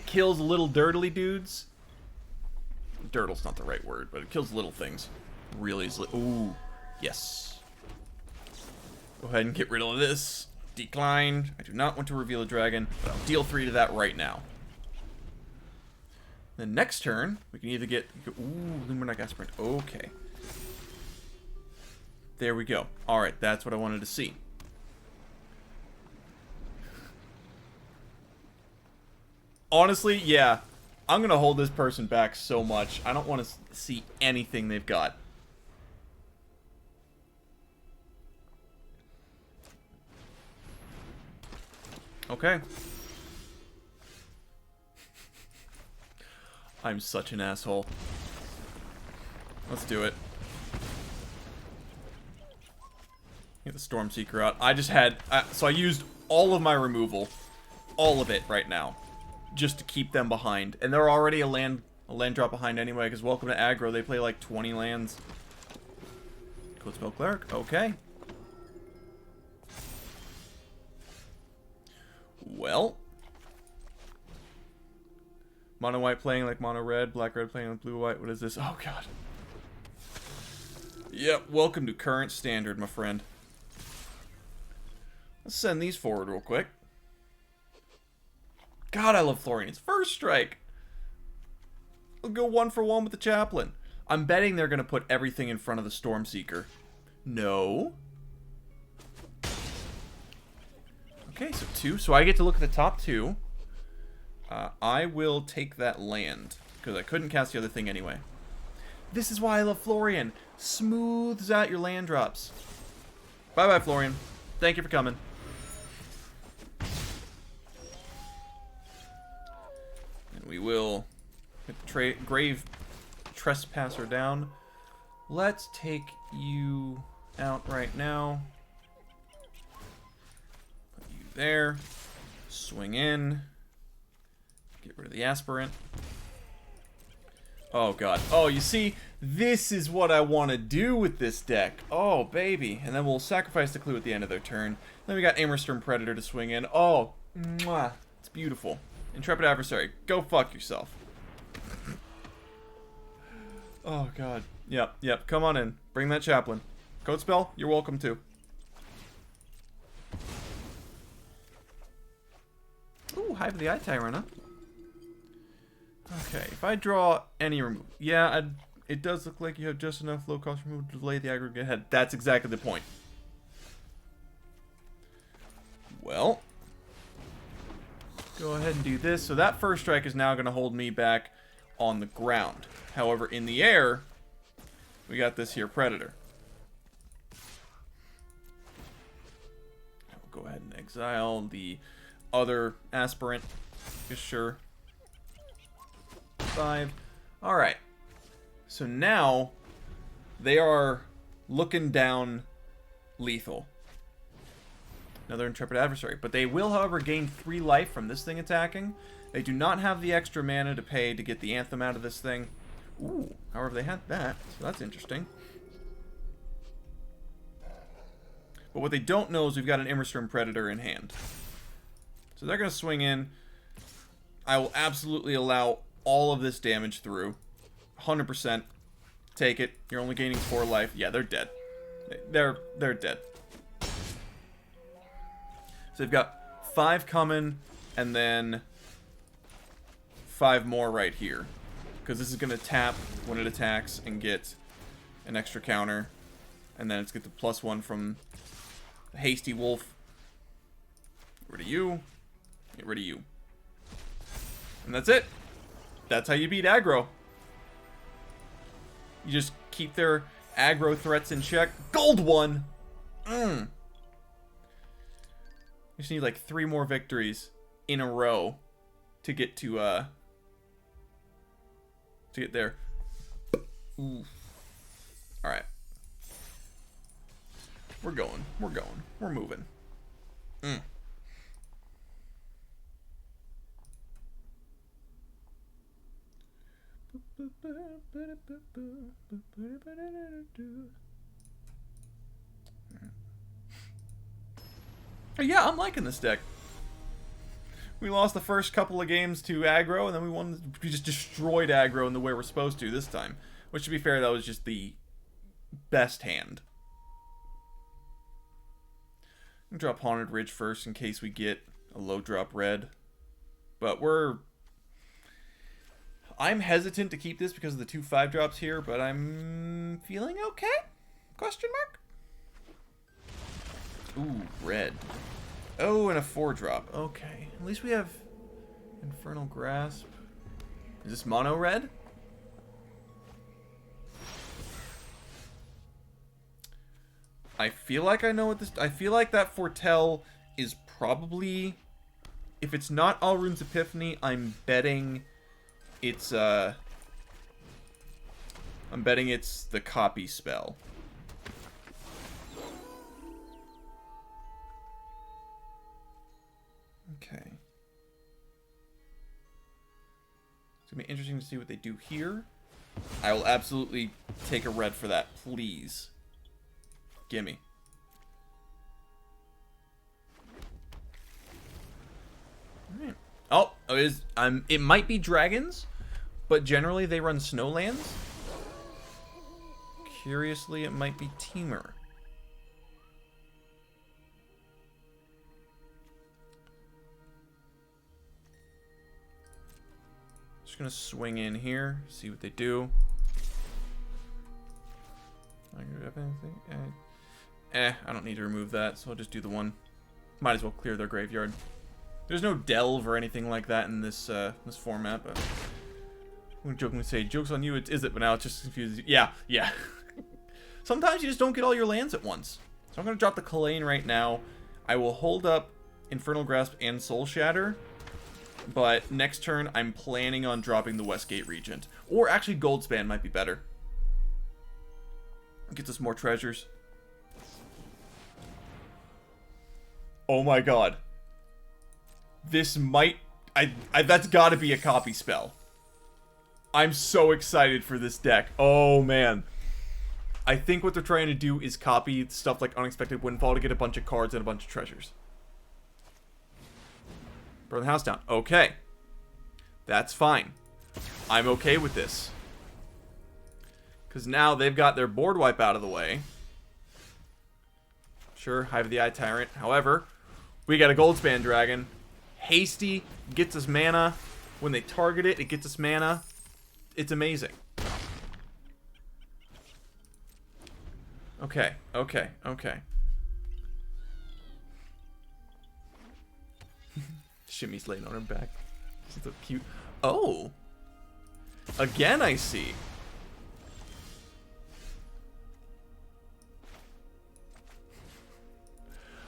kills little dirtly dudes. Dirtle's not the right word, but it kills little things really easily. Ooh. Yes. Go ahead and get rid of this. Decline. I do not want to reveal a dragon, but I'll deal 3 to that right now. The next turn, we can either get... Ooh, Luminarch Aspirant. Okay. There we go. Alright, that's what I wanted to see. Honestly, yeah. I'm going to hold this person back so much. I don't want to see anything they've got. Okay. I'm such an asshole. Let's do it. Get the Stormseeker out. I just had... so I used all of my removal. All of it right now. Just to keep them behind. And they're already a land drop behind anyway, because welcome to aggro. They play like 20 lands. Coldspell Cleric. Okay. Well. Mono white playing like mono red. Black red playing like blue white. What is this? Oh god. Yep. Welcome to current standard, my friend. Let's send these forward real quick. God, I love Florian's first strike. We'll go 1 for 1 with the Chaplain. I'm betting they're going to put everything in front of the Stormseeker. No. Okay, so 2. So I get to look at the top 2. I will take that land, because I couldn't cast the other thing anyway. This is why I love Florian. Smooths out your land drops. Bye-bye, Florian. Thank you for coming. And we will get the Grave Trespasser down. Let's take you out right now. Put you there. Swing in. Get rid of the Aspirant. Oh, God. Oh, you see, this is what I want to do with this deck. Oh, baby. And then we'll sacrifice the clue at the end of their turn. Then we got Immersturm Predator to swing in. Oh, mwah. It's beautiful. Intrepid Adversary, go fuck yourself. Oh, God. Yep. Come on in. Bring that Chaplain. Code spell, you're welcome to. Ooh, Hive of the Eye Tyrant, huh? Okay, if I draw any removal... Yeah, it does look like you have just enough low-cost removal to delay the aggregate head. That's exactly the point. Well... Go ahead and do this. So that first strike is now going to hold me back on the ground. However, in the air, we got this here Predator. I'll go ahead and exile the other Aspirant. Just sure. 5. Alright. So now, they are looking down lethal. Another Intrepid Adversary. But they will, however, gain 3 life from this thing attacking. They do not have the extra mana to pay to get the Anthem out of this thing. Ooh, however, they had that, so that's interesting. But what they don't know is we've got an Immersturm Predator in hand. So they're going to swing in. I will absolutely allow all of this damage through. 100%. Take it. You're only gaining 4 life. Yeah, they're dead. They're dead. So they've got 5 coming, and then 5 more right here. Because this is going to tap when it attacks and get an extra counter. And then it's get the +1 from the Hasty Wolf. Get rid of you. Get rid of you. And that's it. That's how you beat aggro. You just keep their aggro threats in check. Gold 1! You just need like 3 more victories in a row to get to get there. Ooh. Alright. We're going. We're going. We're moving. Yeah, I'm liking this deck. We lost the first couple of games to aggro, and then we just destroyed aggro in the way we're supposed to this time. Which, to be fair, that was just the best hand. I'm gonna drop Haunted Ridge first in case we get a low drop red. But I'm hesitant to keep this because of the 2 5-drops here, but I'm feeling okay? Question mark? Ooh, red. Oh, and a 4-drop. Okay. At least we have Infernal Grasp. Is this mono red? I feel like I know what this... I feel like that Foretell is probably... If it's not Alrun's Epiphany, I'm betting it's the copy spell. Okay. It's gonna be interesting to see what they do here. I will absolutely take a red for that, please. Gimme. Alright. Oh, it might be dragons, but generally they run snowlands. Curiously, it might be Temur. Just gonna swing in here, see what they do. I don't need to remove that, so I'll just do the one. Might as well clear their graveyard. There's no delve or anything like that in this this format, but I'm gonna jokingly say, joke's on you, is it? But now it just confuses you. Yeah. Sometimes you just don't get all your lands at once. So I'm gonna drop the Kalain right now. I will hold up Infernal Grasp and Soul Shatter, but next turn I'm planning on dropping the Westgate Regent. Or actually Goldspan might be better. Gets us more treasures. Oh my god. This might... that's gotta be a copy spell. I'm so excited for this deck. Oh man. I think what they're trying to do is copy stuff like Unexpected Windfall to get a bunch of cards and a bunch of treasures. Burn the house down. Okay. That's fine. I'm okay with this. Because now they've got their board wipe out of the way. Sure, Hive the Eye Tyrant. However, we got a Goldspan Dragon. Hasty gets us mana. When they target it, it gets us mana. It's amazing. Okay. Shimmy's laying on her back. She's so cute. Oh! Again, I see.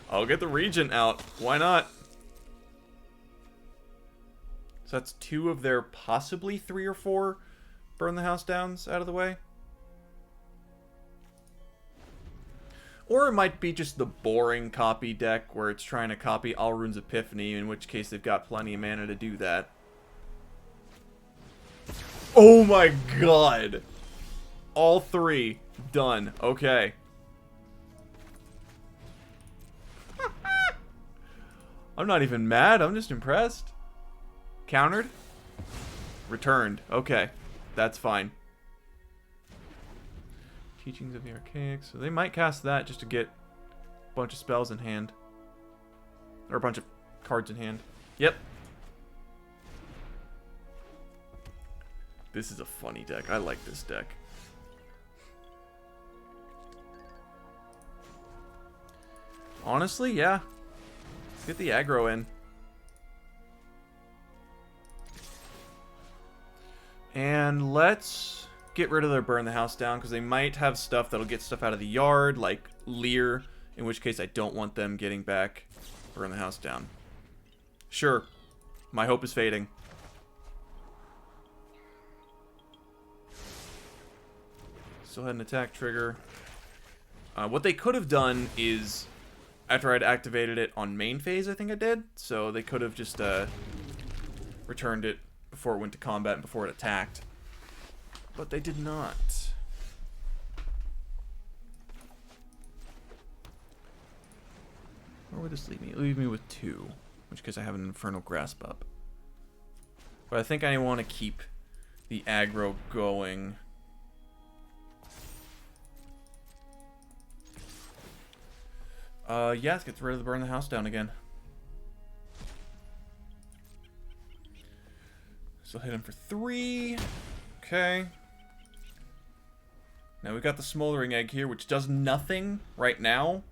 I'll get the Regent out. Why not? So that's 2 of their possibly 3 or 4 burn the house downs out of the way. Or it might be just the boring copy deck where it's trying to copy Alrund's Epiphany, in which case they've got plenty of mana to do that. Oh my god! All three done. Okay. I'm not even mad, I'm just impressed. Countered? Returned. Okay. That's fine. Teachings of the Archaic. So they might cast that just to get a bunch of spells in hand. Or a bunch of cards in hand. Yep. This is a funny deck. I like this deck. Honestly, yeah. Let's get the aggro in. And let's get rid of their burn the house down, because they might have stuff that'll get stuff out of the yard, like Leer, in which case I don't want them getting back burn the house down. Sure. My hope is fading. Still had an attack trigger. What they could have done is, after I'd activated it on main phase, I think I did, so they could have just returned it before it went to combat and before it attacked. But they did not. Where would this leave me? Leave me with 2, in which case I have an Infernal Grasp up. But I think I want to keep the aggro going. Yeah, let's get rid of the burn the house down again. So hit him for 3. Okay. Now we got the Smoldering Egg here, which does nothing right now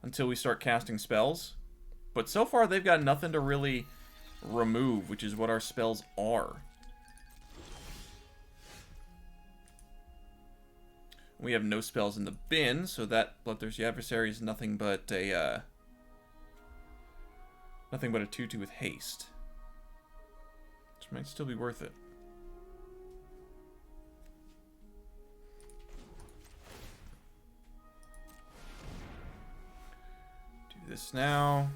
until we start casting spells. But so far they've got nothing to really remove, which is what our spells are. We have no spells in the bin, so that Bloodthirsty Adversary is nothing but a 2/2 with haste. Which might still be worth it. Do this now.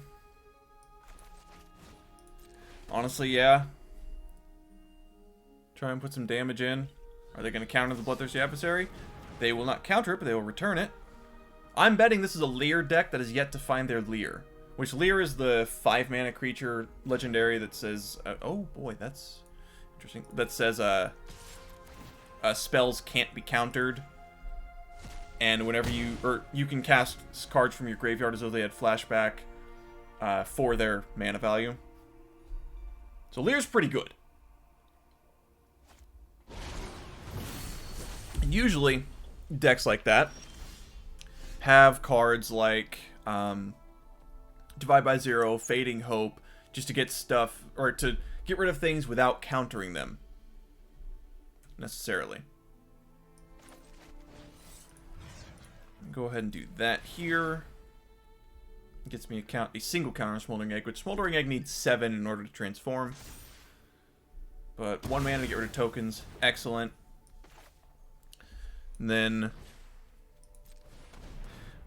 Honestly, yeah. Try and put some damage in. Are they going to counter the Bloodthirsty Adversary? They will not counter it, but they will return it. I'm betting this is a Leer deck that has yet to find their Leer. Which Leer is the 5-mana creature legendary that says... oh boy, that's interesting. That says spells can't be countered. And whenever you... Or you can cast cards from your graveyard as though they had flashback for their mana value. So Leer's pretty good. And usually, decks like that have cards like Divide by Zero, Fading Hope, just to get stuff, or to get rid of things without countering them, necessarily. Go ahead and do that here. Gets me a single counter on Smoldering Egg, which Smoldering Egg needs 7 in order to transform. But 1 mana to get rid of tokens, excellent. And then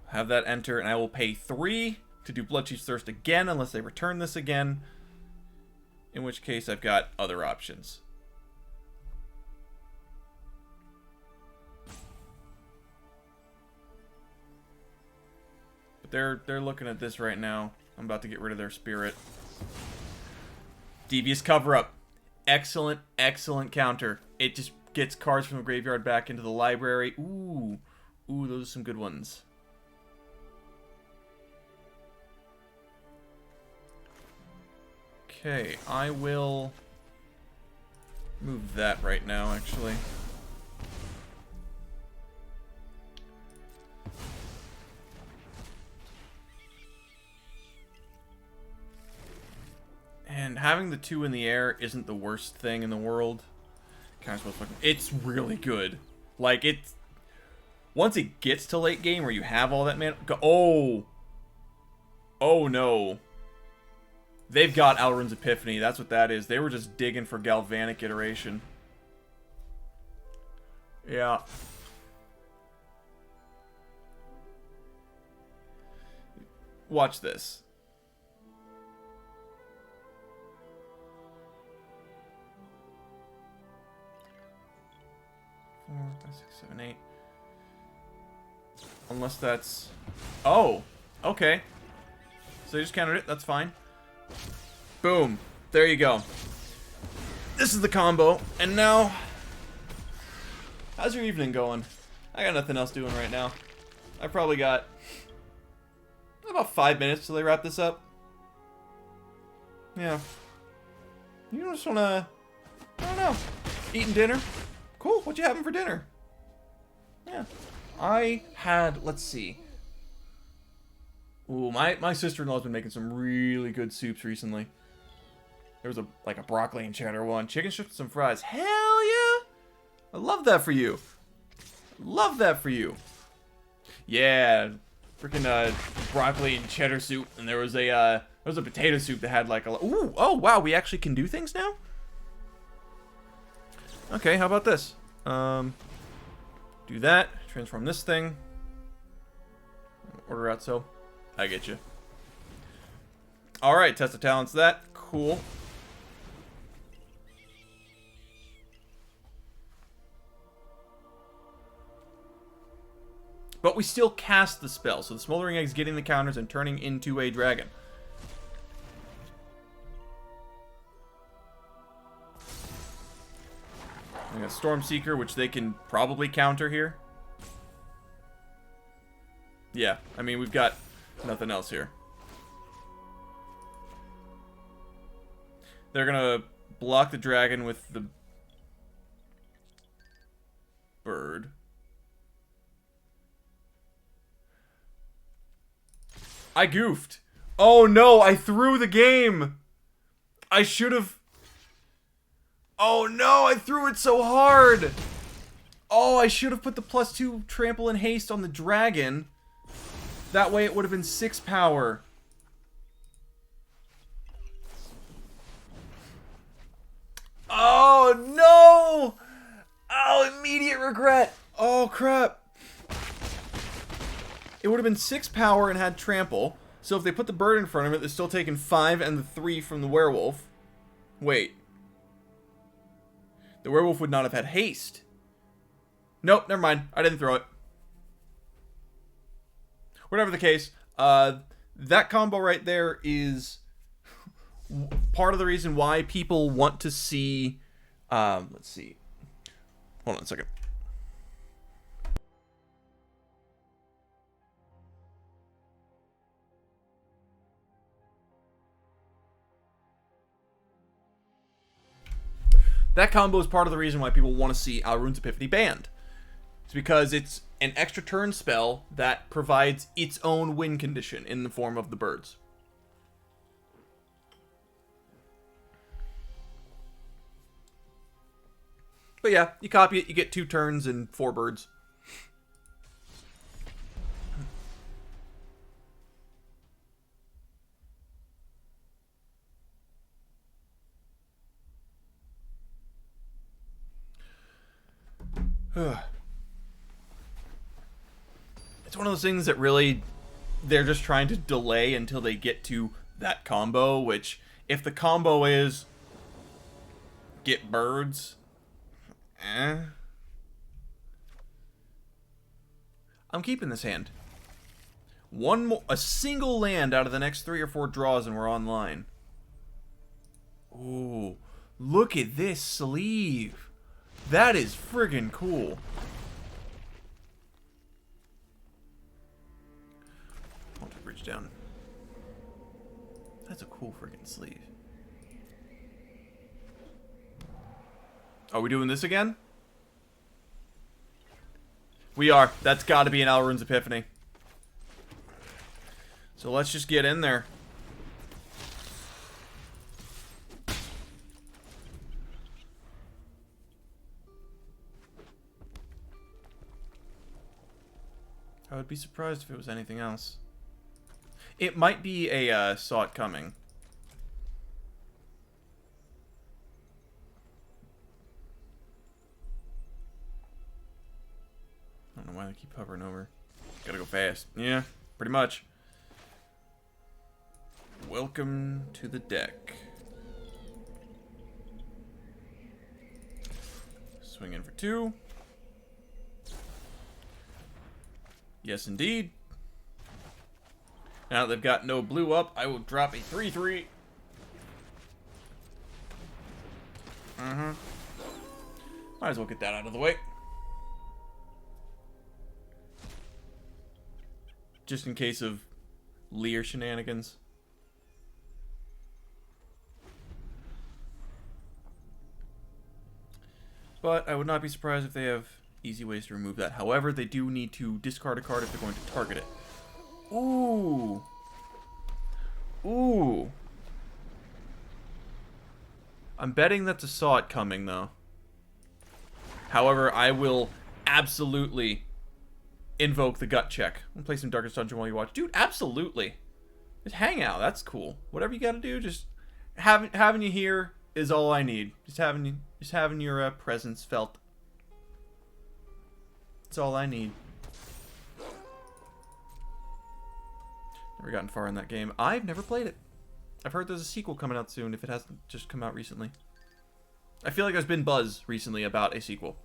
have that enter, and I will pay 3 to do Bloodchief's Thirst again, unless they return this again. In which case, I've got other options. But they're looking at this right now. I'm about to get rid of their spirit. Devious Cover-Up. Excellent, excellent counter. It just gets cards from the graveyard back into the library. Ooh. Ooh, those are some good ones. Okay, I will move that right now, actually. And having the 2 in the air isn't the worst thing in the world. It's really good. Like, it's... Once it gets to late game where you have all that mana... Oh! Oh, no. They've got Alrund's Epiphany. That's what that is. They were just digging for Galvanic Iteration. Yeah. Watch this. 4, 5, 6, 7, 8. Unless that's... Oh! Okay. So they just countered it. That's fine. Boom. There you go. This is the combo. And now... How's your evening going? I got nothing else doing right now. I probably got... about 5 minutes till they wrap this up. Yeah. You just wanna... I don't know. Eating dinner? Cool. What you having for dinner? Yeah. I had... Let's see. Ooh, my sister-in-law's been making some really good soups recently. There was a broccoli and cheddar one. Chicken strips and some fries. Hell yeah! I love that for you. Love that for you. Yeah. Freaking broccoli and cheddar soup. And there was a potato soup that had like a... Ooh, oh wow, we actually can do things now? Okay, how about this? Do that. Transform this thing. Order out so. I get you. Alright, test of talents that. Cool. But we still cast the spell, so the Smoldering Egg's getting the counters and turning into a dragon. We got Stormseeker, which they can probably counter here. Yeah, I mean, we've got nothing else here. They're gonna block the dragon with the bird. I goofed. Oh no, I threw the game. I should have... Oh no, I threw it so hard. Oh, I should have put the +2 trample and haste on the dragon. That way it would have been 6 power. Oh no! Oh, immediate regret. Oh crap. It would have been 6 power and had trample. So if they put the bird in front of it, they're still taking 5 and the 3 from the werewolf. Wait. The werewolf would not have had haste. Nope, never mind. I didn't throw it. Whatever the case, that combo right there is part of the reason why people want to see... let's see. Hold on a second. That combo is part of the reason why people want to see Alrund's Epiphany banned. It's because it's an extra turn spell that provides its own win condition in the form of the birds. But yeah, you copy it, you get 2 turns and 4 birds. It's one of those things that really, they're just trying to delay until they get to that combo, which, if the combo is get birds, I'm keeping this hand. A single land out of the next 3 or 4 draws and we're online. Ooh, look at this sleeve. That is friggin' cool. I'll just bridge down. That's a cool friggin' sleeve. Are we doing this again? We are. That's gotta be an Alrund's Epiphany. So let's just get in there. I would be surprised if it was anything else. It might be a Saw It Coming. I don't know why they keep hovering over. Gotta go fast. Yeah, pretty much. Welcome to the deck. Swing in for 2. Yes, indeed. Now that they've got no blue up, I will drop a 3/3. Might as well get that out of the way. Just in case of Lear shenanigans. But I would not be surprised if they have easy ways to remove that. However, they do need to discard a card if they're going to target it. Ooh. Ooh. I'm betting that's a Saw It Coming, though. However, I will absolutely invoke the gut check. I'm gonna play some Darkest Dungeon while you watch. Dude, absolutely. Just hang out. That's cool. Whatever you gotta do, just having you here is all I need. Just having your presence felt. That's all I need. Never gotten far in that game. I've never played it. I've heard there's a sequel coming out soon if it hasn't just come out recently. I feel like there's been buzz recently about a sequel.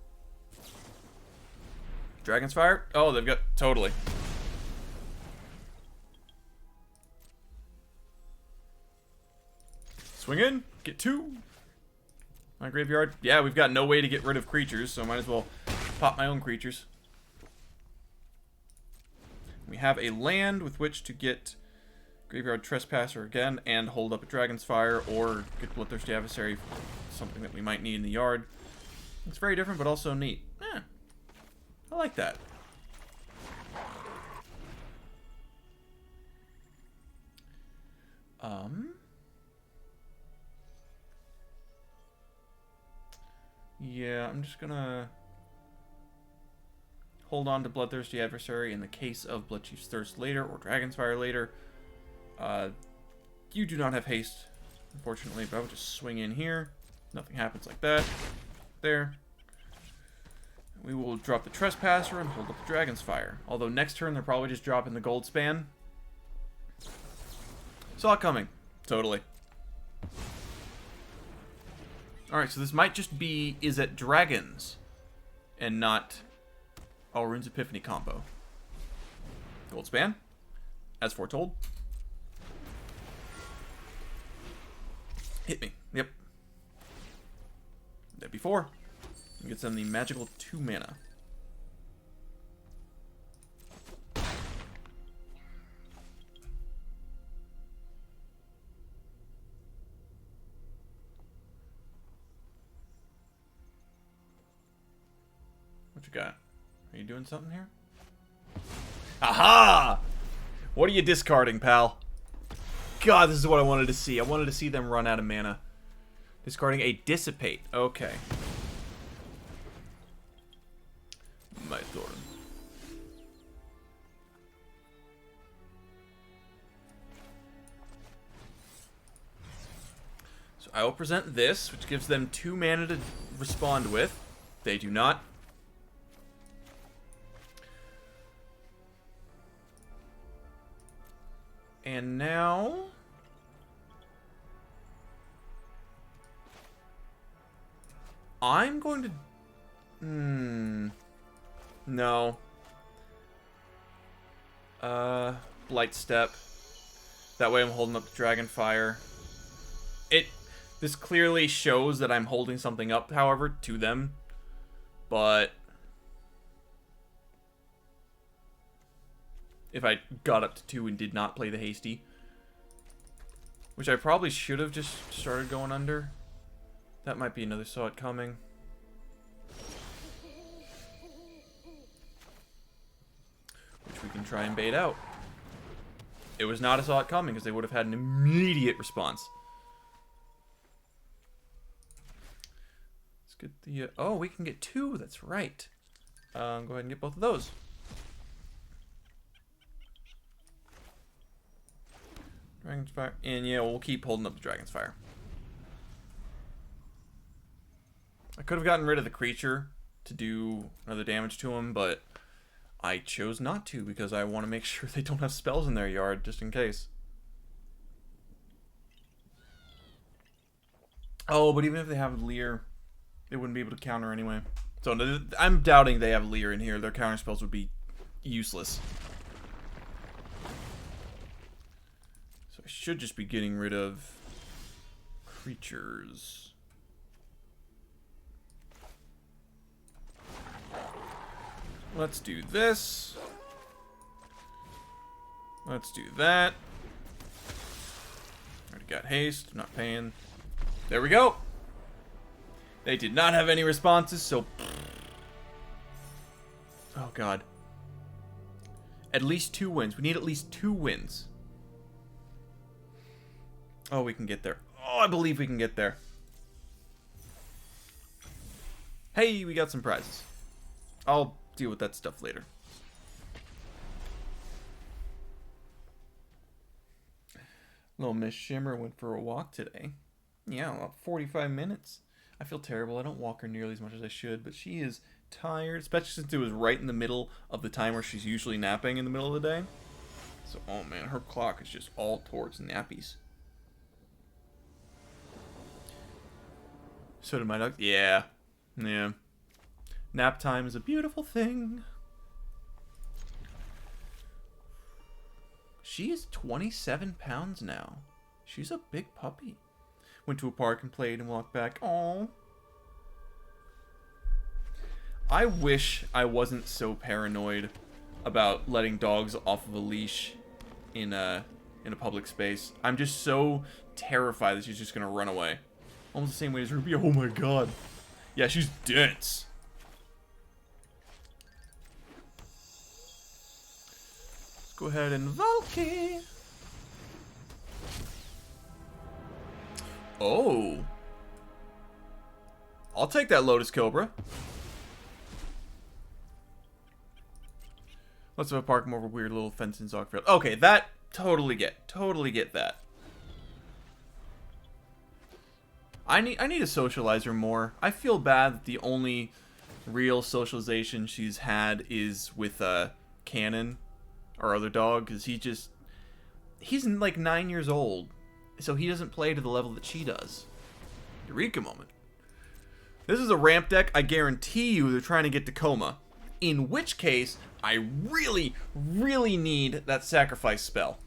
Dragon's Fire? Oh, they've got... Totally. Swing in. Get 2. My graveyard. Yeah, we've got no way to get rid of creatures, so I might as well pop my own creatures. We have a land with which to get Graveyard Trespasser again and hold up a Dragon's Fire or get Bloodthirsty Adversary, something that we might need in the yard. It's very different, but also neat. I like that. Yeah, I'm just gonna hold on to Bloodthirsty Adversary in the case of Bloodchief's Thirst later or Dragon's Fire later. You do not have haste, unfortunately, but I would just swing in here. Nothing happens like that. There. We will drop the Trespasser and hold up the Dragon's Fire. Although next turn they're probably just dropping the Goldspan. Saw it coming. Totally. Alright, so this might just be Izzet Dragons and not Alrund's Epiphany combo. Goldspan, as foretold. Hit me. Yep. That'd be 4. And gets them the magical 2 mana. What you got? Are you doing something here? Aha! What are you discarding, pal? God, this is what I wanted to see. I wanted to see them run out of mana. Discarding a Dissipate. Okay. My Thorn. So I will present this, which gives them 2 mana to respond with. They do not. And now... I'm going to... No. Blightstep. That way I'm holding up the Dragonfire. This clearly shows that I'm holding something up, however, to them. But... if I got up to 2 and did not play the Hasty. Which I probably should have just started going under. That might be another Saw It Coming. Which we can try and bait out. It was not a Saw It Coming because they would have had an immediate response. Let's get the... oh, we can get 2. That's right. Go ahead and get both of those. Dragon's Fire. And yeah, we'll keep holding up the Dragon's Fire. I could have gotten rid of the creature to do another damage to him, but I chose not to because I want to make sure they don't have spells in their yard, just in case. Oh, but even if they have Leer, they wouldn't be able to counter anyway. So I'm doubting they have Leer in here. Their counter spells would be useless. So I should just be getting rid of creatures. Let's do this. Let's do that. Already got haste. I'm not paying. There we go. They did not have any responses, so... Oh, God. At least 2 wins. We need at least 2 wins. Oh, we can get there. Oh, I believe we can get there. Hey, we got some prizes. I'll deal with that stuff later. Little Miss Shimmer went for a walk today. Yeah, about 45 minutes. I feel terrible. I don't walk her nearly as much as I should, but she is tired, especially since it was right in the middle of the time where she's usually napping in the middle of the day. So, oh man, her clock is just all towards nappies. So did my dog. Yeah. Yeah. Nap time is a beautiful thing. She is 27 pounds now. She's a big puppy. Went to a park and played and walked back. Aww. I wish I wasn't so paranoid about letting dogs off of a leash in a public space. I'm just so terrified that she's just gonna run away. Almost the same way as Ruby. Oh my god. Yeah, she's dense. Let's go ahead and Valki. Oh. I'll take that Lotus Cobra. Let's have a park more of a weird little fence in Zogfield. Okay, that totally get that. I need to socialize her more. I feel bad that the only real socialization she's had is with Cannon, our other dog, because he's like 9 years old. So he doesn't play to the level that she does. Eureka moment. This is a ramp deck. I guarantee you they're trying to get to Coma. In which case, I really, really need that sacrifice spell.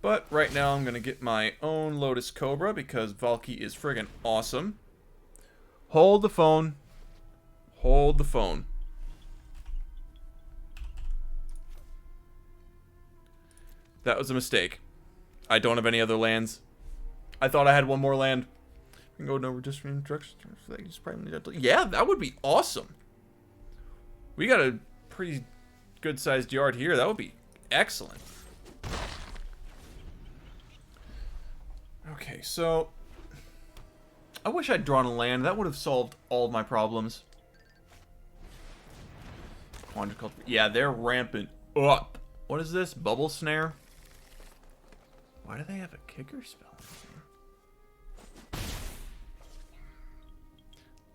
But right now I'm going to get my own Lotus Cobra because Valki is friggin' awesome. Hold the phone. Hold the phone. That was a mistake. I don't have any other lands. I thought I had one more land. We can go over just instructions. Yeah, that would be awesome. We got a pretty good sized yard here. That would be excellent. Okay, so I wish I'd drawn a land. That would have solved all of my problems. Yeah, they're rampant up. What is this? Bubble Snare? Why do they have a kicker spell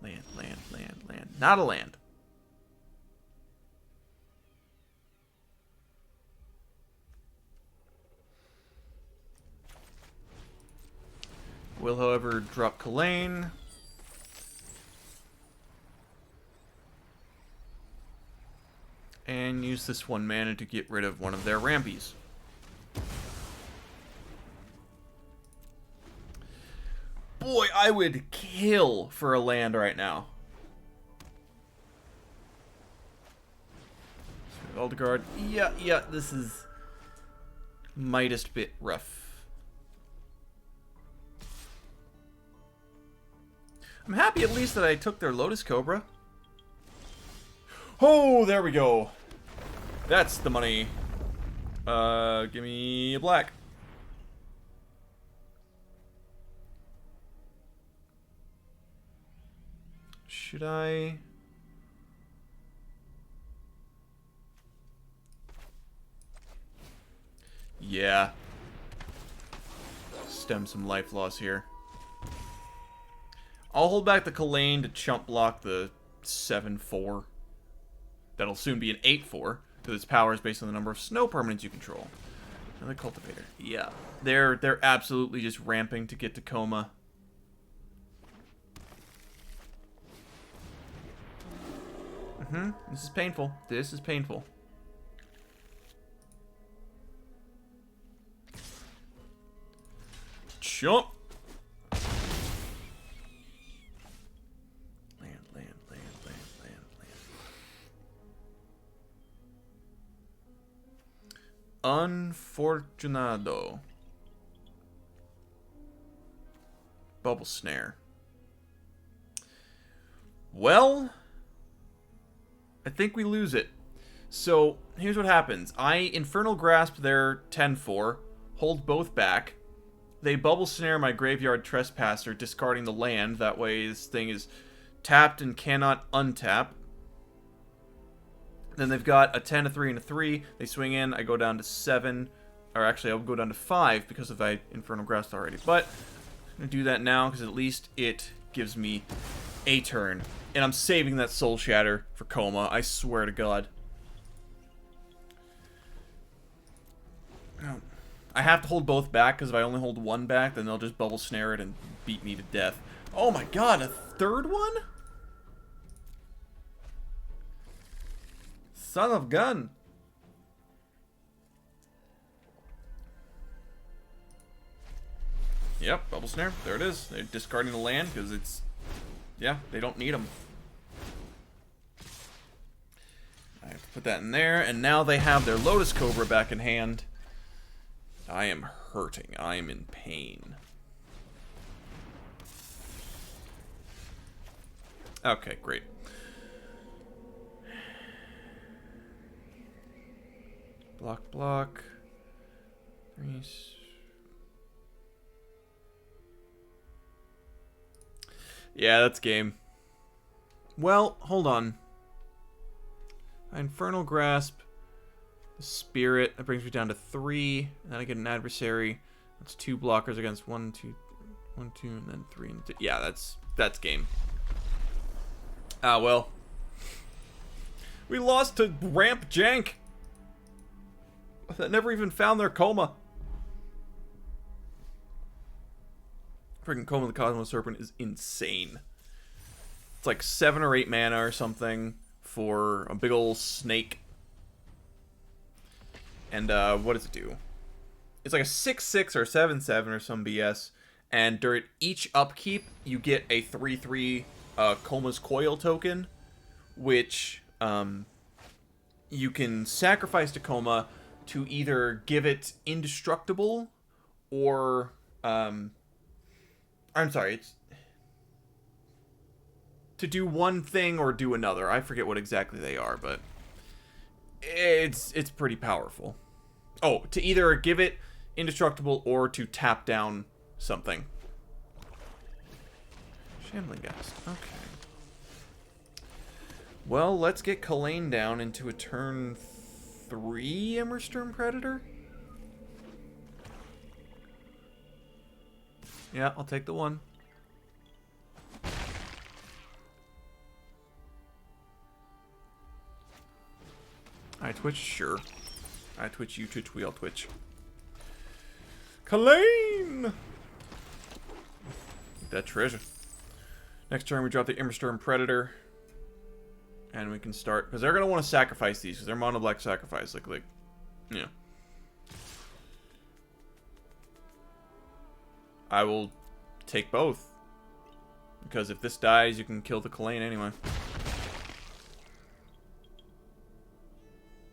in here? Land. Not a land. Will, however, drop Kalain. And use this 1 mana to get rid of one of their rampies. Boy, I would kill for a land right now. Aldegard. Yeah, this is mightest bit rough. I'm happy at least that I took their Lotus Cobra. Oh, there we go. That's the money. Give me a black. Should I? Yeah. Stem some life loss here. I'll hold back the Kalain to chump block the 7/4. That'll soon be an 8/4, because its power is based on the number of snow permanents you control. Another cultivator. Yeah. They're absolutely just ramping to get to coma. This is painful. This is painful. Jump. Unfortunado. Bubble Snare. Well, I think we lose it. So, here's what happens. I Infernal Grasp their 10-4, hold both back. They Bubble Snare my Graveyard Trespasser, discarding the land. That way this thing is tapped and cannot untap. Then they've got a 10, a 3, and a 3. They swing in. I go down to 7. Or actually, I'll go down to 5 because of I Infernal Grasp already. But I'm going to do that now because at least it gives me a turn. And I'm saving that Soul Shatter for coma. I swear to God. I have to hold both back because if I only hold one back, then they'll just Bubble Snare it and beat me to death. Oh my God, a third one? Son of gun. Yep, Bubble Snare. There it is. They're discarding the land because it's... Yeah, they don't need them. I have to put that in there. And now they have their Lotus Cobra back in hand. I am hurting. I am in pain. Okay, great. Block, block. 3. Yeah, that's game. Well, hold on. Infernal Grasp. The Spirit. That brings me down to 3. And then I get an adversary. That's 2 blockers against 1, 2, and then 3. And yeah, that's game. Ah, well. We lost to Ramp Jank. That never even found their coma. Freaking Coma of the Cosmos Serpent is insane. It's like 7 or 8 mana or something for a big old snake. And what does it do? It's like a 6/6 or 7/7 or some BS. And during each upkeep, you get a 3/3 Coma's Coil token, which you can sacrifice to Coma to either give it indestructible or I'm sorry, it's to do one thing or do another. I forget what exactly they are, but it's pretty powerful. Oh, to either give it indestructible or to tap down something. Shambling Gust. Okay. Well, let's get Kalain down into a turn 3 Immersturm Predator. Yeah, I'll take the 1. I Twitch? Sure. I Twitch, you Twitch, we all Twitch. Kalain! That treasure. Next turn we drop the Immersturm Predator. And we can start, because they're going to want to sacrifice these, because they're mono black sacrifice, like, yeah. I will take both. Because if this dies, you can kill the Kalain anyway.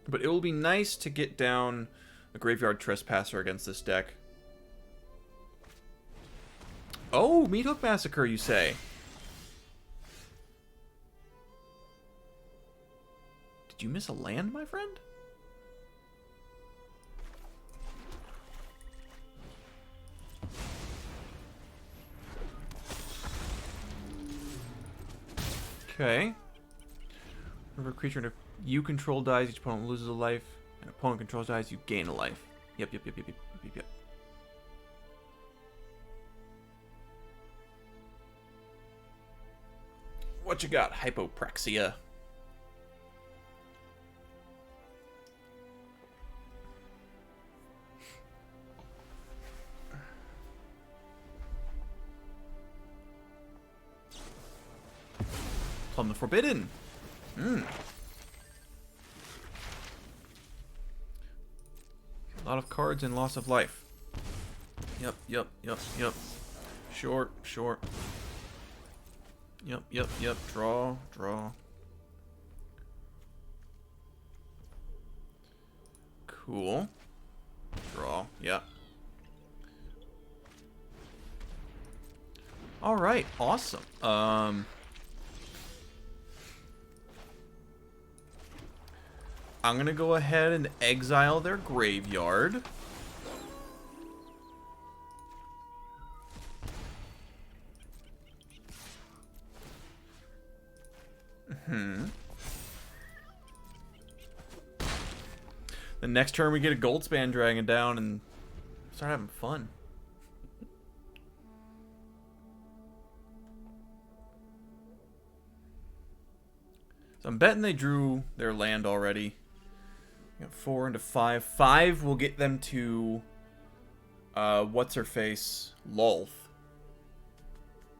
But it will be nice to get down a Graveyard Trespasser against this deck. Oh, Meathook Massacre, you say? Did you miss a land, my friend? Okay. Whenever a creature you control dies, each opponent loses a life. And opponent controls dies, you gain a life. Yep. What you got? Hypopraxia. Plumb the Forbidden. A lot of cards and loss of life. Yep. Short. Yep. Draw. Cool. Draw. Yeah. Alright, awesome. I'm gonna go ahead and exile their graveyard. The next turn we get a Goldspan Dragon down and start having fun. So I'm betting they drew their land already. Got 4 into 5. 5 will get them to what's-her-face, Lolth.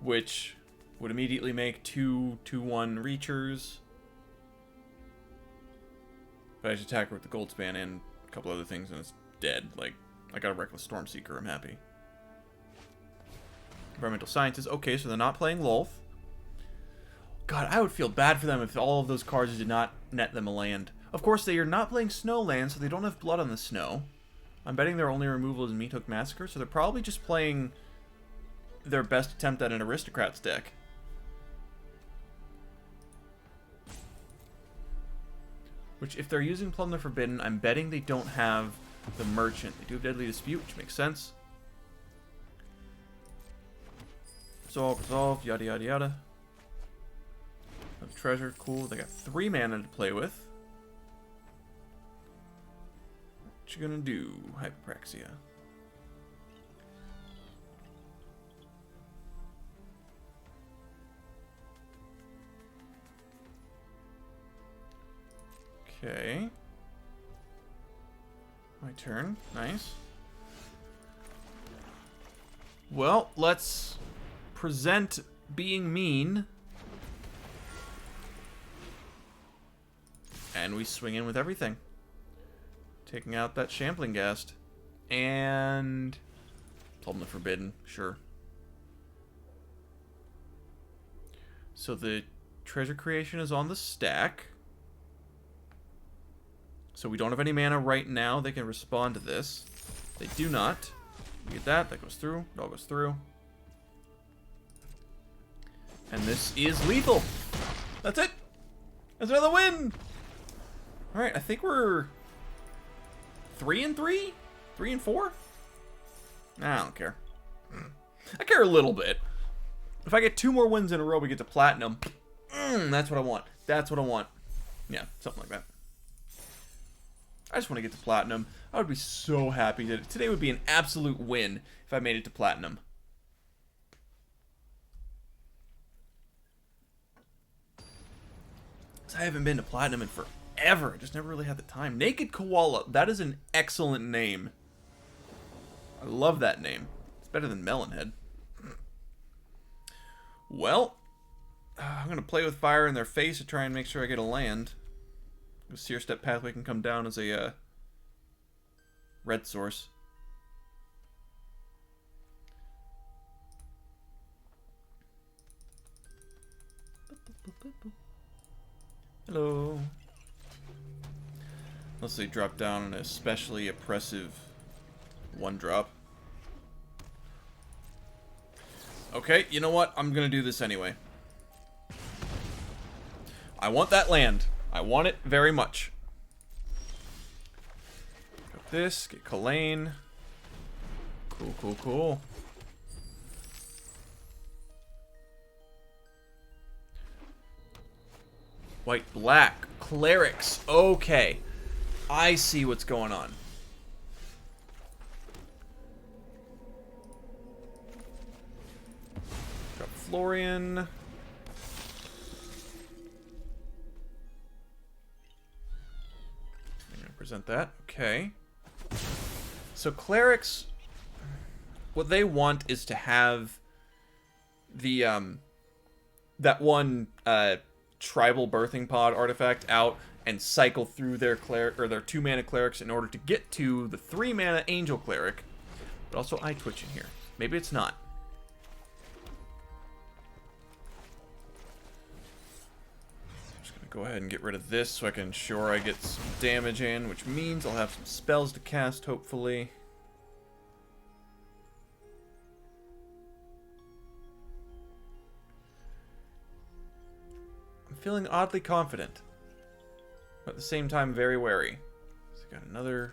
Which would immediately make 2/1 Reachers. But I should attack her with the Goldspan and a couple other things and it's dead. Like, I got a Reckless Stormseeker, I'm happy. Environmental Sciences. Okay, so they're not playing Lolth. God, I would feel bad for them if all of those cards did not net them a land. Of course, they are not playing snow land, so they don't have blood on the snow. I'm betting their only removal is Meathook Massacre, so they're probably just playing their best attempt at an Aristocrats deck. Which, if they're using Plumb the Forbidden, I'm betting they don't have the Merchant. They do have Deadly Dispute, which makes sense. Resolve, yada yada yada. Treasure, cool. They got 3 mana to play with. What you gonna do, Hyperpraxia? Okay. My turn. Nice. Well, let's present being mean. And we swing in with everything. Taking out that Shambling Ghast. And Plumb the Forbidden, sure. So the treasure creation is on the stack. So we don't have any mana right now. They can respond to this. They do not. We get that. That goes through. It all goes through. And this is lethal. That's it. That's another win. Alright, I think we're 3-3? 3-4? Nah, I don't care. I care a little bit. If I get 2 more wins in a row, we get to platinum. That's what I want. That's what I want. Yeah, something like that. I just want to get to platinum. I would be so happy that today would be an absolute win if I made it to platinum. I haven't been to platinum in forever. I just never really had the time. Naked Koala. That is an excellent name. I love that name. It's better than Melonhead. Well, I'm going to play with fire in their face to try and make sure I get a land. The Blightstep Pathway can come down as a red source. Hello. Unless they drop down an especially oppressive 1-drop. Okay, you know what? I'm gonna do this anyway. I want that land. I want it very much. Got this, get Kalain. Cool, cool, cool. White, black, clerics. Okay. I see what's going on. Got Florian. I'm gonna present that. Okay. So clerics, what they want is to have the that one tribal birthing pod artifact out and cycle through their cleric or their 2-mana clerics in order to get to the 3-mana angel cleric. But also eye twitch in here. Maybe it's not. I'm just gonna go ahead and get rid of this so I can ensure I get some damage in, which means I'll have some spells to cast, hopefully. I'm feeling oddly confident, but at the same time very wary. So got another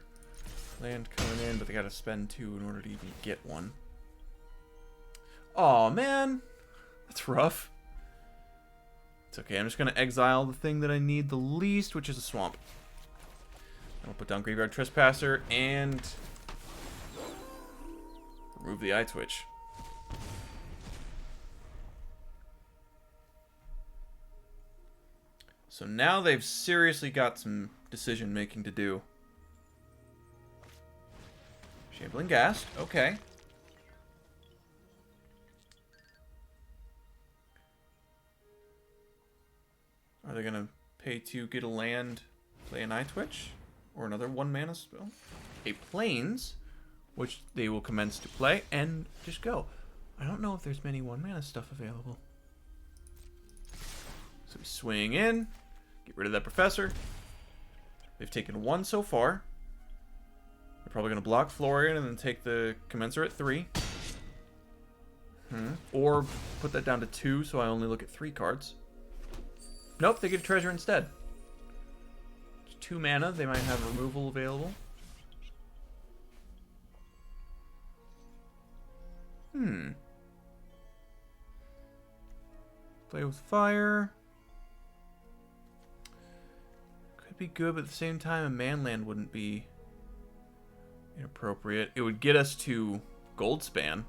land coming in, but they gotta spend 2 in order to even get one. Aw, man. That's rough. It's okay, I'm just gonna exile the thing that I need the least, which is a swamp. And I'll put down Graveyard Trespasser and remove the eye twitch. So now they've seriously got some decision making to do. Shambling Ghast, okay. Are they gonna pay to get a land, play an eye twitch? Or another 1-mana spell? A Plains, which they will commence to play, and just go. I don't know if there's many 1-mana stuff available. So we swing in, get rid of that Professor. They've taken 1 so far. They're probably going to block Florian and then take the Commensurate 3. Or put that down to 2 so I only look at 3 cards. Nope, they get a treasure instead. It's 2 mana, they might have removal available. Play with fire. Could be good, but at the same time, a manland wouldn't be inappropriate. It would get us to Goldspan.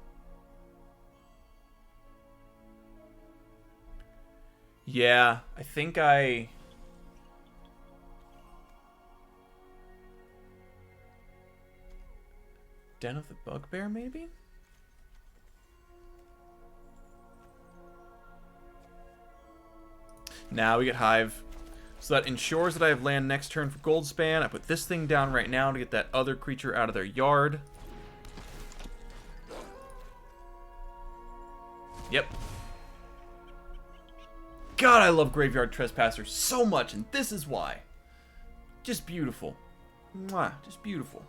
Yeah, I think I... Den of the Bugbear, maybe? Now we get Hive. So that ensures that I have land next turn for Goldspan. I put this thing down right now to get that other creature out of their yard. Yep. God, I love Graveyard Trespasser so much, and this is why. Just beautiful. Mwah, just beautiful.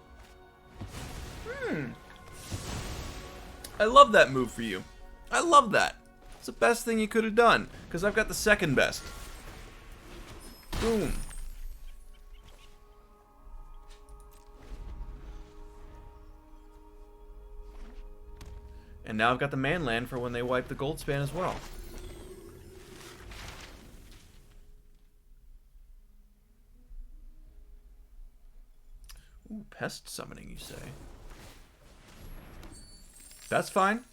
I love that move for you. I love that. It's the best thing you could have done, because I've got the second best. Boom. And now I've got the manland for when they wipe the Goldspan as well. Ooh, pest summoning, you say? That's fine.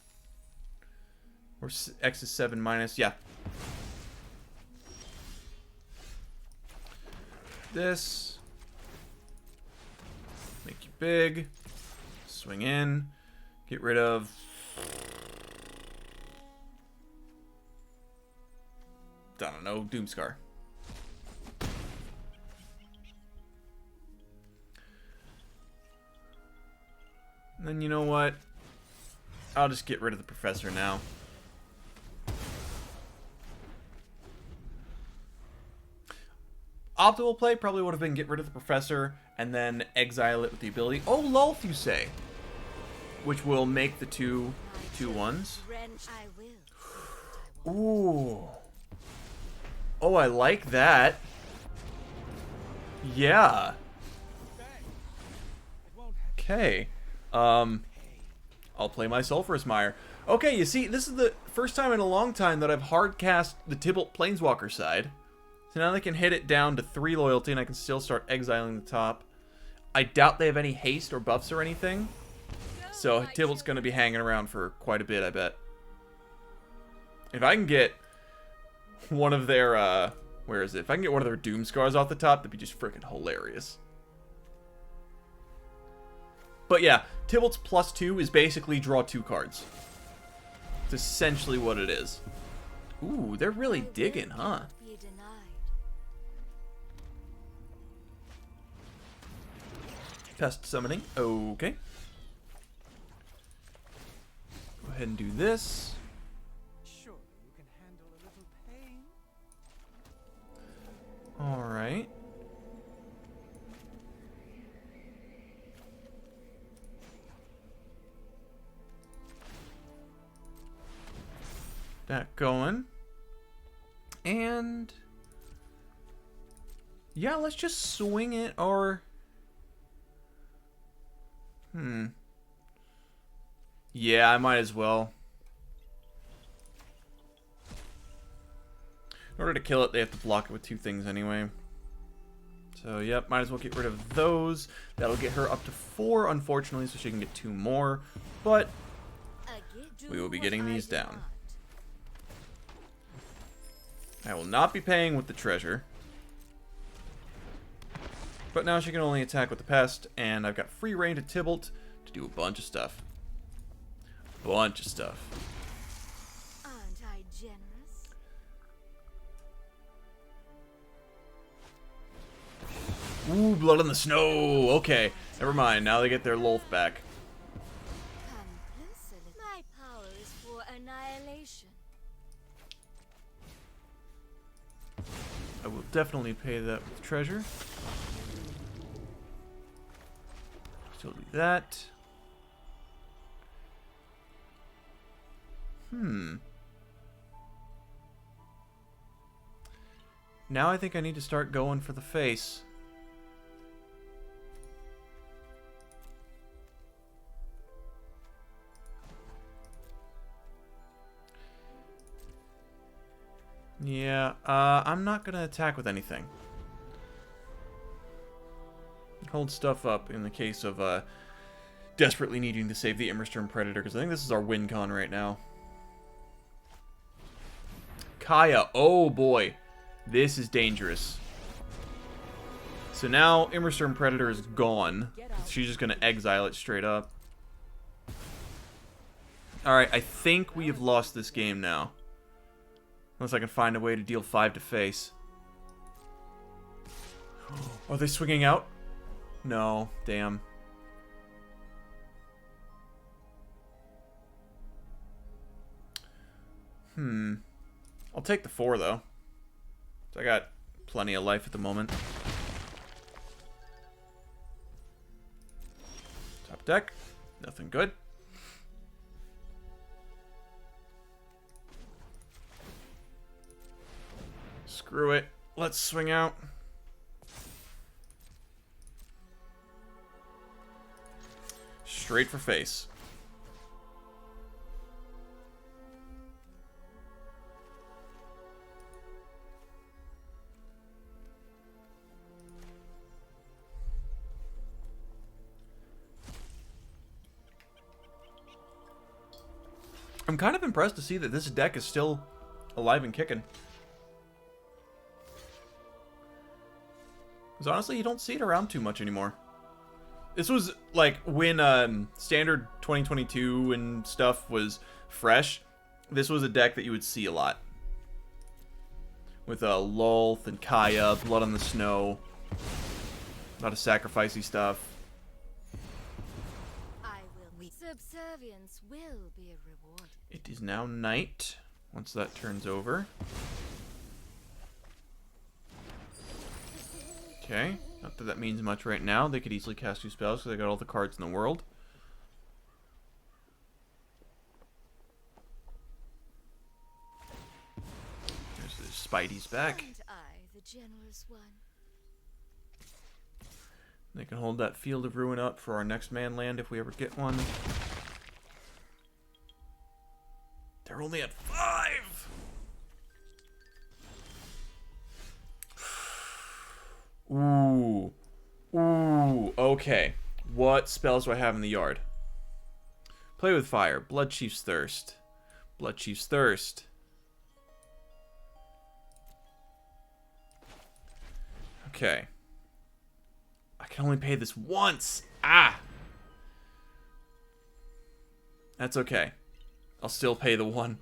Or X is 7 minus, yeah. This. Make you big. Swing in. Get rid of... I don't know, Doomscar. And then you know what? I'll just get rid of the Professor now. Optimal play probably would have been get rid of the Professor and then exile it with the ability. Oh, Lulth, you say? Which will make the 2/2/1s. Ooh. Oh, I like that. Yeah. Okay. I'll play my Sulfurous Mire. Okay, you see, this is the first time in a long time that I've hard cast the Tibalt Planeswalker side. So now they can hit it down to 3 loyalty and I can still start exiling the top. I doubt they have any haste or buffs or anything. So Tibalt's going to be hanging around for quite a bit, I bet. If I can get one of their, where is it? If I can get one of their Doomscars off the top, that'd be just freaking hilarious. But yeah, Tibalt's +2 is basically draw 2 cards. It's essentially what it is. Ooh, they're really digging, huh? Pest summoning. Okay. Go ahead and do this. Surely you can handle a little pain. Alright. That going. And yeah, let's just swing it or yeah, I might as well. In order to kill it, they have to block it with 2 things anyway. So, yep, might as well get rid of those. That'll get her up to 4, unfortunately, so she can get 2 more. But we will be getting these down. I will not be paying with the treasure. But now she can only attack with the pest, and I've got free reign to Tybalt to do a bunch of stuff. Aren't I generous? Ooh, blood on the snow. Okay, never mind. Now they get their Lolth back. My power is for annihilation. I will definitely pay that with treasure. Still do that. Now I think I need to start going for the face. Yeah, I'm not gonna attack with anything. Hold stuff up in the case of desperately needing to save the Immersturm Predator, because I think this is our win con right now. Kaya, oh boy, this is dangerous. So now Immersturm Predator is gone. She's just gonna exile it straight up. Alright, I think we have lost this game now. Unless I can find a way to deal 5 to face. Are they swinging out? No, damn. I'll take the 4 though. So I got plenty of life at the moment. Top deck. Nothing good. Screw it. Let's swing out. Straight for face. I'm kind of impressed to see that this deck is still alive and kicking. Because honestly, you don't see it around too much anymore. This was like when standard 2022 and stuff was fresh. This was a deck that you would see a lot. With Lolth and Kaya, Blood on the Snow. A lot of sacrificey stuff. Subservience will be rewarded. It is now night. Once that turns over. Okay. Not that that means much right now. They could easily cast 2 spells because they got all the cards in the world. There's the Spidey's back. And I, the generous one. They can hold that Field of Ruin up for our next man land if we ever get one. They're only at 5! Ooh. Ooh. Okay. What spells do I have in the yard? Play with Fire. Bloodchief's Thirst. Bloodchief's Thirst. Okay. I can only pay this once. Ah! That's okay. I'll still pay the 1.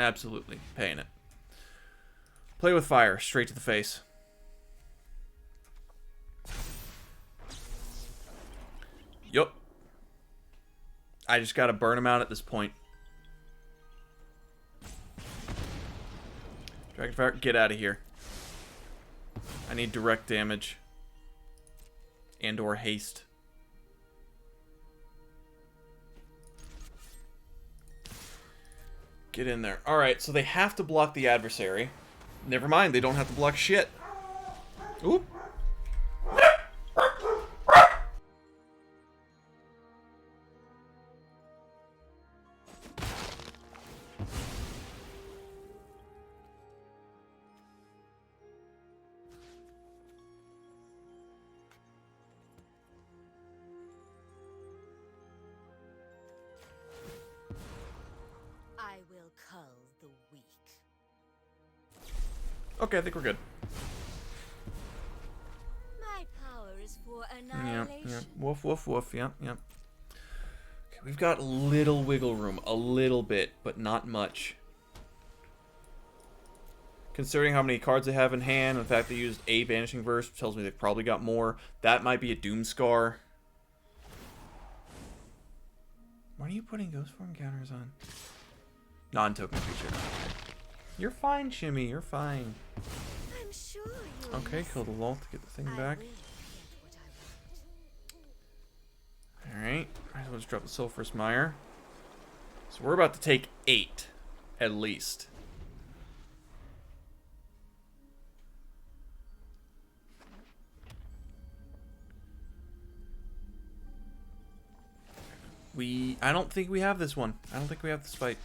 Absolutely. Paying it. Play with fire. Straight to the face. Yup. I just gotta burn him out at this point. Dragonfire, get out of here. I need direct damage. And or haste. Get in there. Alright, so they have to block the adversary. Never mind, they don't have to block shit. Oop. Okay, I think we're good. My power is for Yeah, annihilation. yeah. Woof, woof, woof. Yeah, yeah. Okay, we've got a little wiggle room. A little bit, but not much. Considering how many cards they have in hand, and the fact they used a Vanishing Verse tells me they've probably got more. That might be a Doomscar. Why are you putting Ghost Form counters on? Non-token creature. You're fine, Shimmy. You're fine. I'm sure you'll Okay, kill the Lult to get the thing back. Alright. Might as well just drop the Sulfurous Mire. So we're about to take 8. At least. I don't think we have this one. I don't think we have this fight.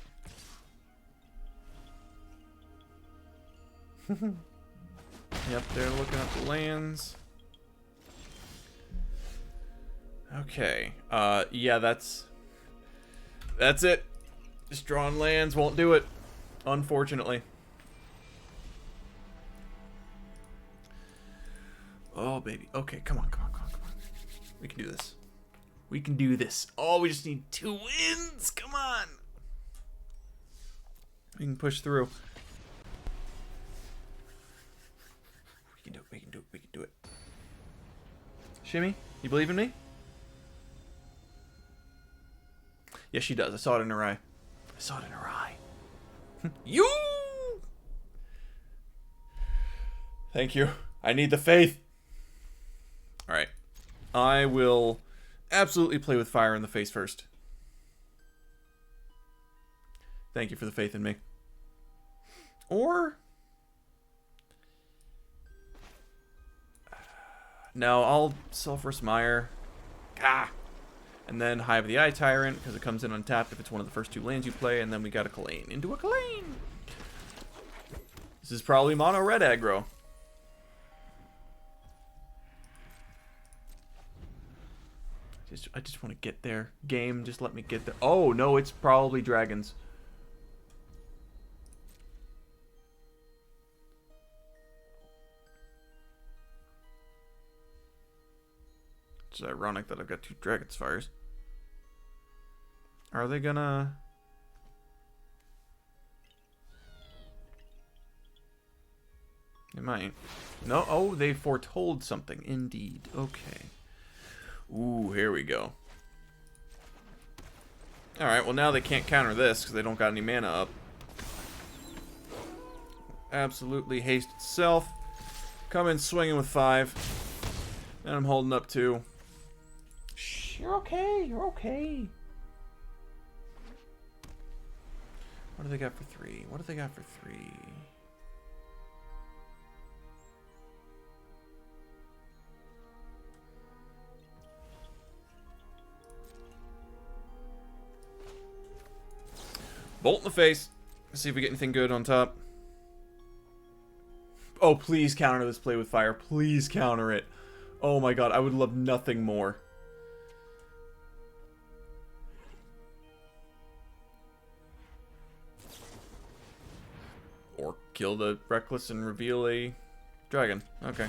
Yep, they're looking up the lands. Okay. Yeah, that's it. Just drawing lands won't do it, unfortunately. Oh, baby. Okay, come on, come on, come on, come on. We can do this. We can do this. Oh, we just need 2 wins. Come on. We can push through. We can do it. We can do it. We can do it. Shimmy, you believe in me? Yes, she does. I saw it in her eye. I saw it in her eye. You! Thank you. I need the faith. Alright. I will absolutely play with fire in the face first. Thank you for the faith in me. Or... no, I'll Sulfurous Mire. Ah! And then Hive the Eye Tyrant, because it comes in untapped if it's one of the first 2 lands you play, and then we got a Kalain into a Kalain. This is probably mono red aggro. I just want to get there. Game, just let me get there. Oh, no, it's probably dragons. It's ironic that I've got 2 Dragon's Fires. Are they gonna... they might. No, oh, they foretold something. Indeed. Okay. Ooh, here we go. Alright, well now they can't counter this because they don't got any mana up. Absolutely haste itself. Come in swinging with 5. And I'm holding up 2. Shh, you're okay, you're okay. What do they got for 3? What do they got for 3? Bolt in the face. Let's see if we get anything good on top. Oh, please counter this play with fire. Please counter it. Oh my god, I would love nothing more. Or kill the Reckless and reveal a dragon. Okay.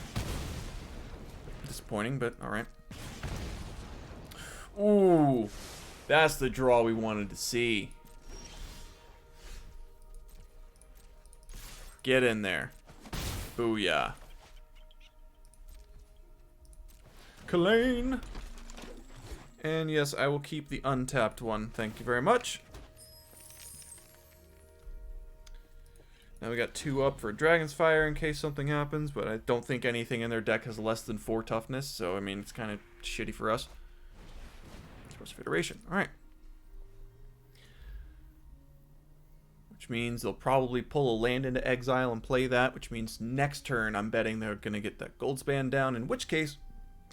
Disappointing, but alright. Ooh. That's the draw we wanted to see. Get in there. Booyah. Kalain. And yes, I will keep the untapped one. Thank you very much. Now we got 2 up for Dragon's Fire in case something happens, but I don't think anything in their deck has less than 4 toughness, so I mean, it's kind of shitty for us. Federation. Alright. Which means they'll probably pull a land into exile and play that, which means next turn I'm betting they're going to get that Goldspan down, in which case,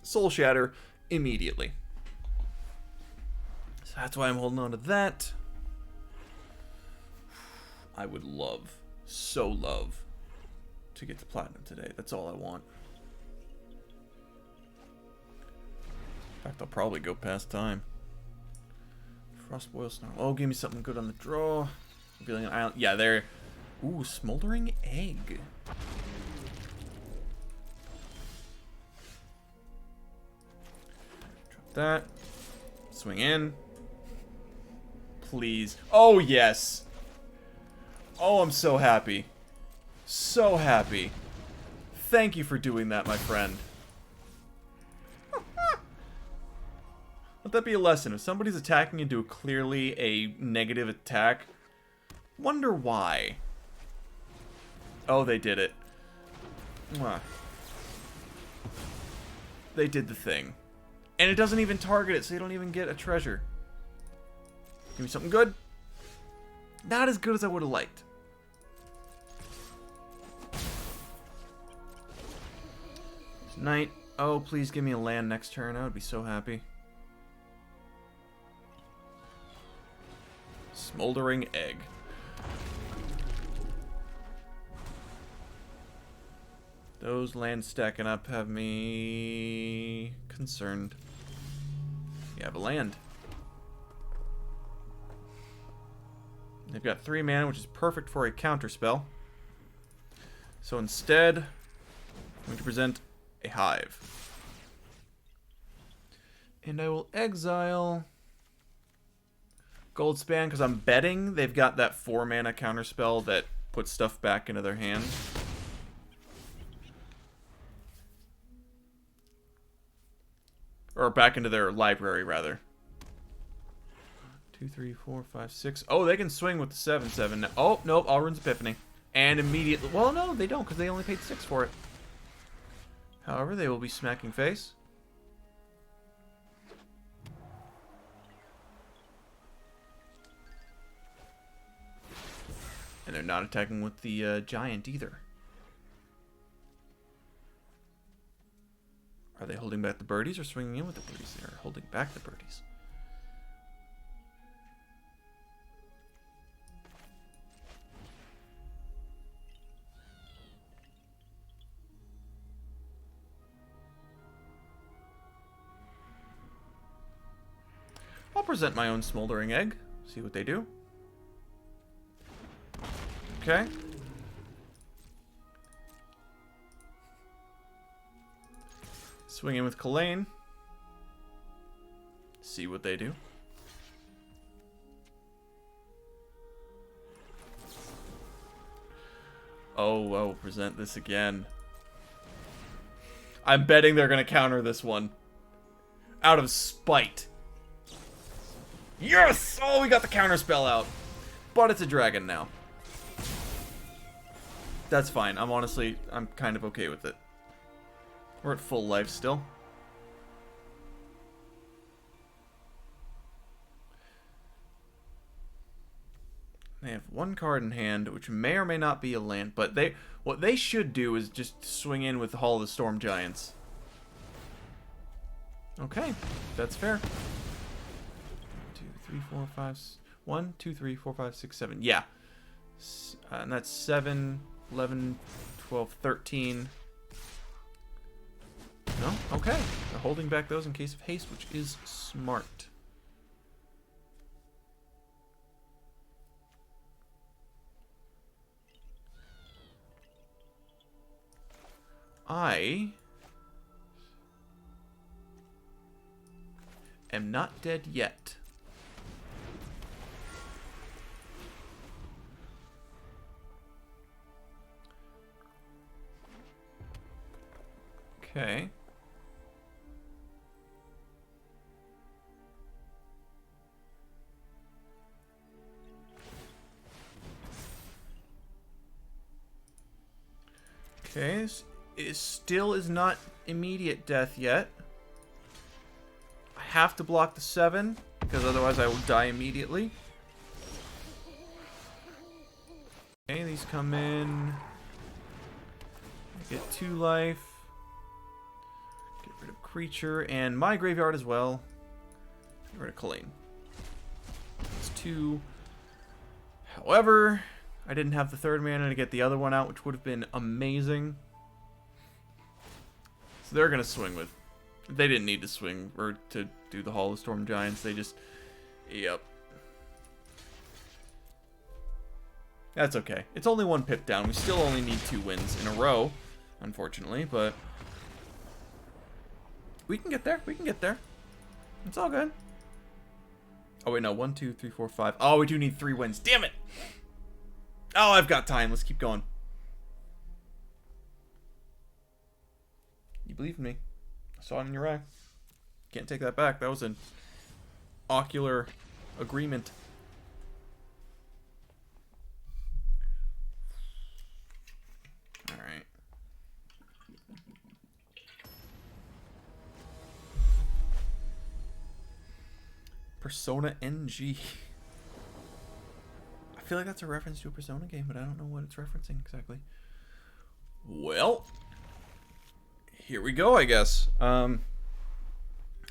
Soul Shatter immediately. So that's why I'm holding on to that. I would love, so love, to get to Platinum today. That's all I want. In fact, I'll probably go past time. Frostboil Snarl. Oh, give me something good on the draw. Revealing an island. Yeah, there. Ooh, Smoldering Egg. Drop that. Swing in. Please. Oh, yes. Oh, I'm so happy. So happy. Thank you for doing that, my friend. Let that be a lesson. If somebody's attacking into clearly a negative attack, wonder why. Oh, they did it. Mwah. They did the thing. And it doesn't even target it, so you don't even get a treasure. Give me something good. Not as good as I would have liked. Knight. Oh, please give me a land next turn. I would be so happy. Smoldering Egg. Those lands stacking up have me concerned. You have a land. They've got 3 mana, which is perfect for a counterspell. So instead, I'm going to present a Hive. And I will exile Goldspan, because I'm betting they've got that 4 mana counterspell that puts stuff back into their hand. Or back into their library, rather. 2, 3, 4, 5, 6. Oh, they can swing with the 7/7 now. Oh, nope, Alrund's Epiphany. And immediately... Well, no, they don't, because they only paid 6 for it. However, they will be smacking face. And they're not attacking with the giant either. Are they holding back the birdies or swinging in with the birdies? They're holding back the birdies. I'll present my own Smoldering Egg. See what they do. Okay. Swing in with Kalain. See what they do. Oh, present this again. I'm betting they're going to counter this one. Out of spite. Yes! Oh, we got the counter spell out. But it's a dragon now. That's fine. I'm kind of okay with it. We're at full life still. They have 1 card in hand, which may or may not be a land, but what they should do is just swing in with the Hall of the Storm Giants. Okay, that's fair. 2, 3, 4, 5, 1, 2, 3, 4, 5, 6, 7. Yeah. And that's 7, 11, 12, 13. No? Okay. They're holding back those in case of haste, which is smart. I am not dead yet. Okay. Okay, this still is not immediate death yet. I have to block the 7, because otherwise I will die immediately. Okay, these come in. I get 2 life. Get rid of creature, and my graveyard as well. Get rid of Kalain. It's 2. However, I didn't have the 3rd mana to get the other one out, which would have been amazing. So they're gonna swing with. They didn't need to swing or to do the Hollow Storm Giants. They just, yep. That's okay. It's only 1 pip down. We still only need 2 wins in a row, unfortunately, but we can get there. We can get there. It's all good. Oh wait, no. 1, 2, 3, 4, 5. Oh, we do need 3 wins. Damn it! Oh, I've got time. Let's keep going. You believe in me. I saw it in your eye. Can't take that back. That was an ocular agreement. Alright. Persona NG. I feel like that's a reference to a Persona game, but I don't know what it's referencing exactly. Well, here we go, I guess. I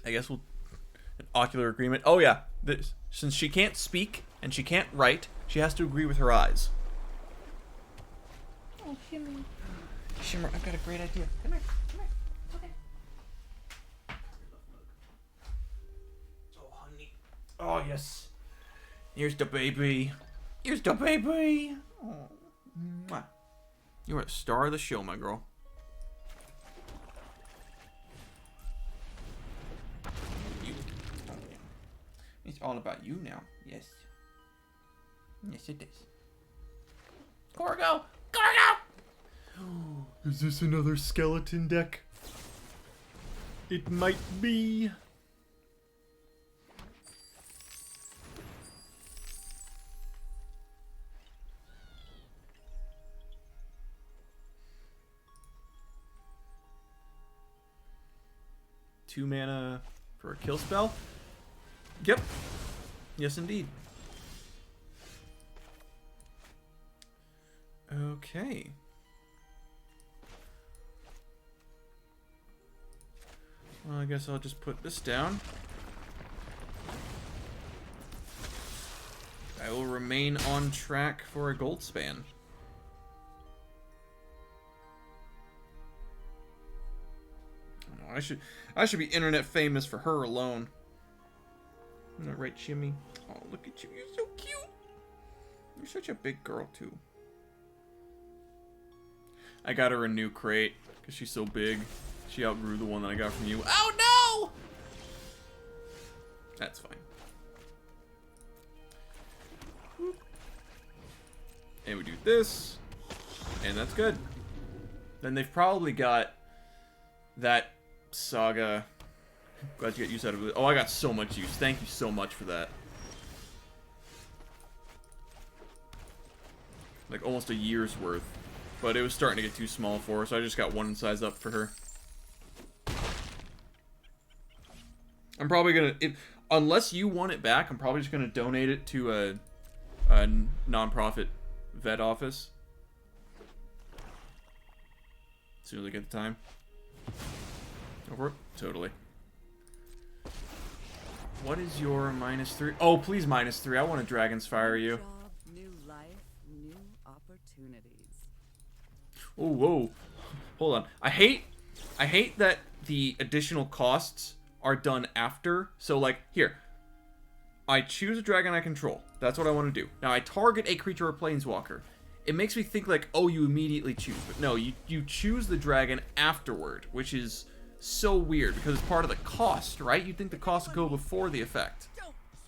guess we'll... An ocular agreement. Oh, yeah. Since she can't speak and she can't write, she has to agree with her eyes. Oh, Shimmer. Shimmer, I've got a great idea. Come here. Come here. It's okay. Oh, honey. Oh, yes. Here's the baby. Here's the baby. Oh. Mwah. You are the star of the show, my girl. You. Oh, yeah. It's all about you now. Yes. Yes, it is. Corgo! Corgo! Is this another skeleton deck? It might be. Two mana for a kill spell? Yep. Yes, indeed. Okay. Well, I guess I'll just put this down. I will remain on track for a Goldspan. I should be internet famous for her alone. Isn't that right, Shimmy? Oh, look at you. You're so cute. You're such a big girl, too. I got her a new crate because she's so big. She outgrew the one that I got from you. Oh, no! That's fine. And we do this. And that's good. Then they've probably got that Saga. Glad you get use out of it. Oh, I got so much use. Thank you so much for that. Like almost a year's worth. But it was starting to get too small for her, so I just got one size up for her. I'm probably gonna, unless you want it back, I'm probably just gonna donate it to a non-profit vet office. As soon as I get the time. Go for it. Totally. What is your -3? Oh, please -3. I want to Dragon's Fire you. New life, new opportunities. Oh, whoa. Hold on. I hate that the additional costs are done after. So, like, here. I choose a dragon I control. That's what I want to do. Now, I target a creature or planeswalker. It makes me think, like, oh, you immediately choose. But no, you choose the dragon afterward, which is so weird because it's part of the cost, right? You'd think the cost would go before the effect. This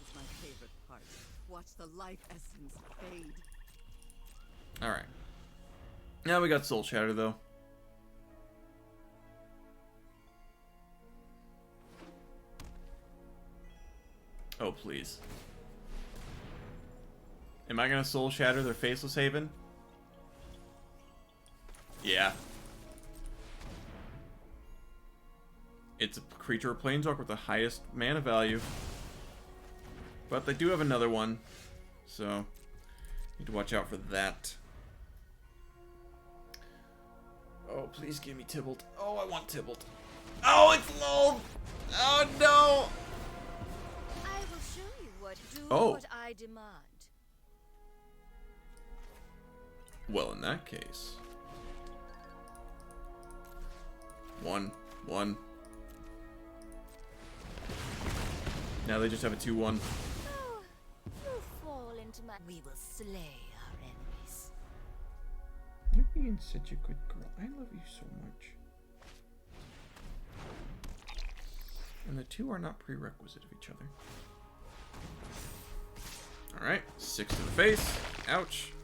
is my favorite part. Watch the life essence fade. Alright. Now we got Soul Shatter, though. please. Am I gonna Soul Shatter their Faceless Haven? Yeah. It's a creature or planeswalker with the highest mana value. But they do have another one. So, need to watch out for that. Oh, please give me Tybalt. Oh, I want Tybalt. Oh, it's lulled! Oh, no! I will show you what what I demand. Well, in that case... 1, 1. Now they just have a 2-1. Oh, you fall into my... We will slay our enemies. You're being such a good girl. I love you so much. And the two are not prerequisite of each other. Alright, 6 to the face. Ouch.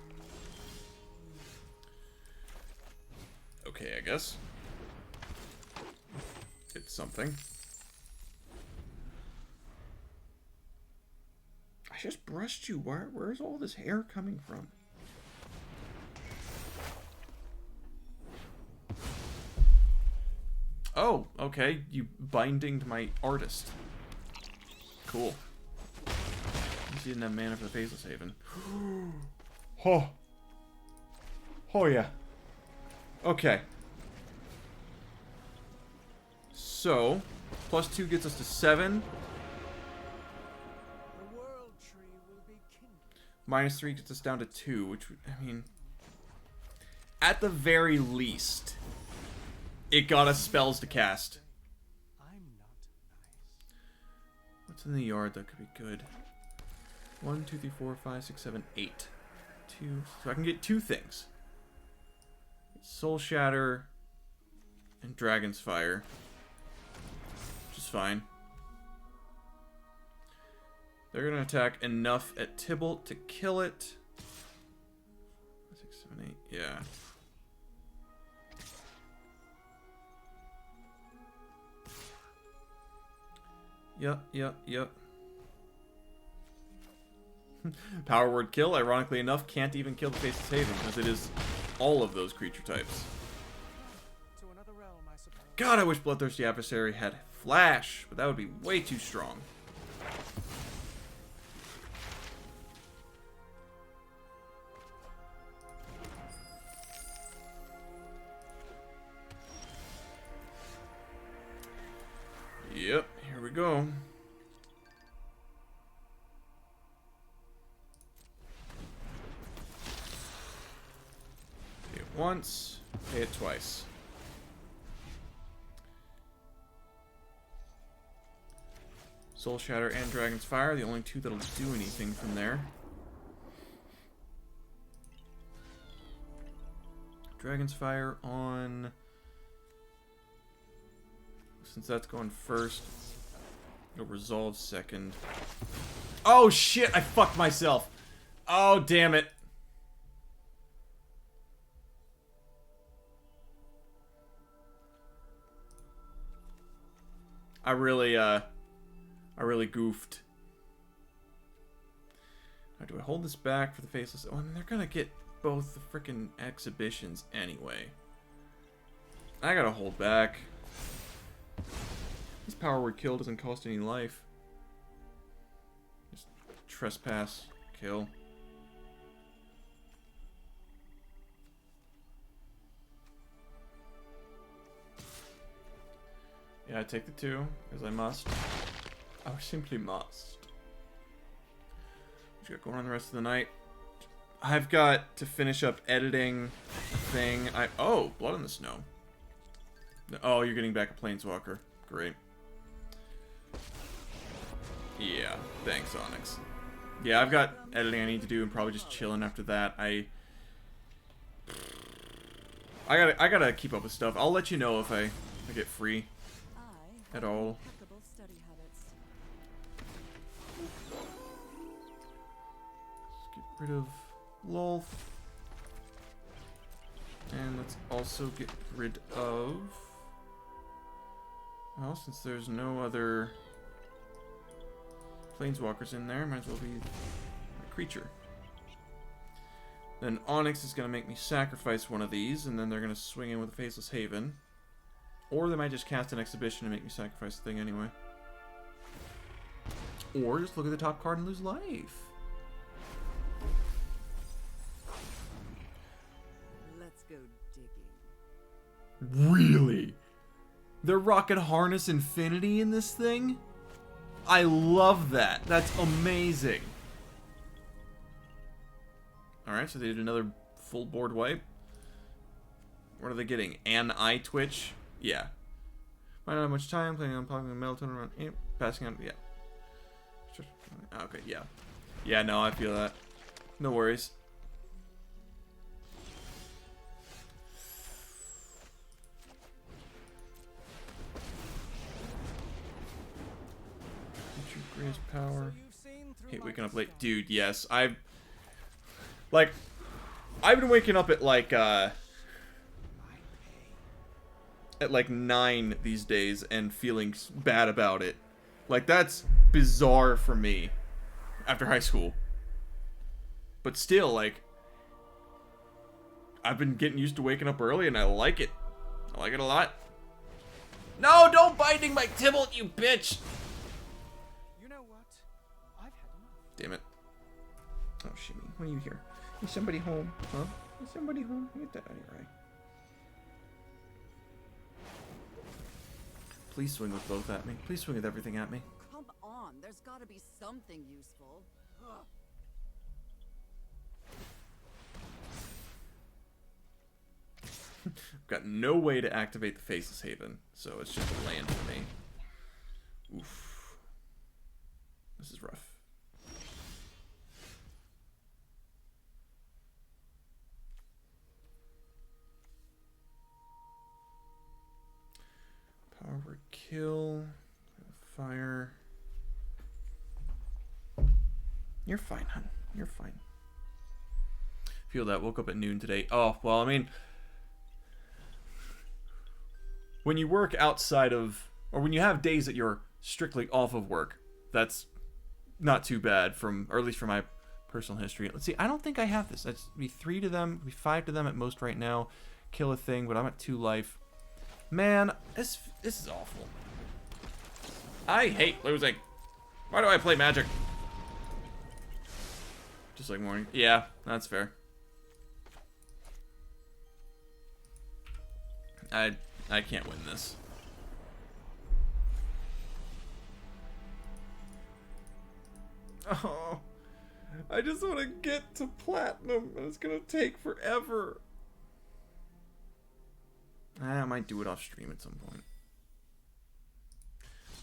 Okay, I guess. It's something. I just brushed you. Where's all this hair coming from? Oh, okay. You bindinged my artist. Cool. You didn't have mana for the Faceless Haven. Oh. Oh, yeah. Okay. So, +2 gets us to 7. The world tree will be -3 kindled. gets us down to 2, which, I mean... At the very least, it got us spells to cast. I'm not nice. What's in the yard that could be good? 1, 2, 3, 4, 5, 6, 7, 8. 2. So I can get 2 things. Soul Shatter and Dragon's Fire. Which is fine. They're going to attack enough at Tybalt to kill it. 6, 7, 8. Yeah. Yep. Power Word Kill, ironically enough, can't even kill the Faceless Haven because it is all of those creature types. To another realm, I suppose. God, I wish Bloodthirsty Adversary had Flash, but that would be way too strong. Yep, here we go. Pay it once, pay it twice. Soul Shatter and Dragon's Fire, the only two that'll do anything from there. Dragon's Fire on... Since that's going first, it'll resolve second. Oh shit, I fucked myself. Oh damn it. I really goofed. Now, do I hold this back for the Faceless? Oh, I mean, they're gonna get both the frickin' exhibitions anyway. I gotta hold back. This Power Word Kill doesn't cost any life. Just trespass, kill. Yeah, I take the 2, as I must. I simply must. What you got going on the rest of the night? I've got to finish up editing a thing. Oh, Blood in the Snow. Oh, you're getting back a Planeswalker. Great. Yeah, thanks, Onyx. Yeah, I've got editing I need to do and probably just chilling after that. I gotta keep up with stuff. I'll let you know if I get free at all. Let's get rid of Lolth. And let's also get rid of... Well, since there's no other Planeswalkers in there. Might as well be a creature. Then Onyx is going to make me sacrifice one of these, and then they're going to swing in with a Faceless Haven. Or they might just cast an Exhibition and make me sacrifice the thing anyway. Or just look at the top card and lose life. Let's go digging. Really? They're rocking Harness Infinity in this thing? I love that. That's amazing. Alright, so they did another full board wipe. What are they getting? An Eye Twitch? Yeah. Might not have much time playing on popular Melatonin around 8. Passing out, yeah. Okay, yeah. Yeah, no, I feel that. No worries. Greatest power. Hate waking up late. Dude, yes. I've been waking up at like 9 these days and feeling bad about it. Like, that's bizarre for me after high school. But still, like, I've been getting used to waking up early and I like it. I like it a lot. No, don't binding my Tybalt, you bitch! You know what? I've had enough. Damn it. Oh, Shimmy, what are you here? Is somebody home? Huh? Is somebody home? Get that out of your eye. Please swing with both at me. Please swing with everything at me. Come on, there's gotta be something useful. Ugh. I've got no way to activate the Faceless Haven, so it's just a land for me. Oof. This is rough. Power word kill. Fire. You're fine, hun. You're fine. Feel that. Woke up at noon today. Oh, well, I mean, when you work outside of, or when you have days that you're strictly off of work, that's not too bad from, or at least from my personal history. Let's see, I don't think I have this. That's be 3 to them, be 5 to them at most right now. Kill a thing, but I'm at 2 life. Man, this is awful. I hate losing. Why do I play Magic? Just like morning. Yeah, that's fair. I can't win this. Oh, I just want to get to platinum, and it's gonna take forever. I might do it off stream at some point.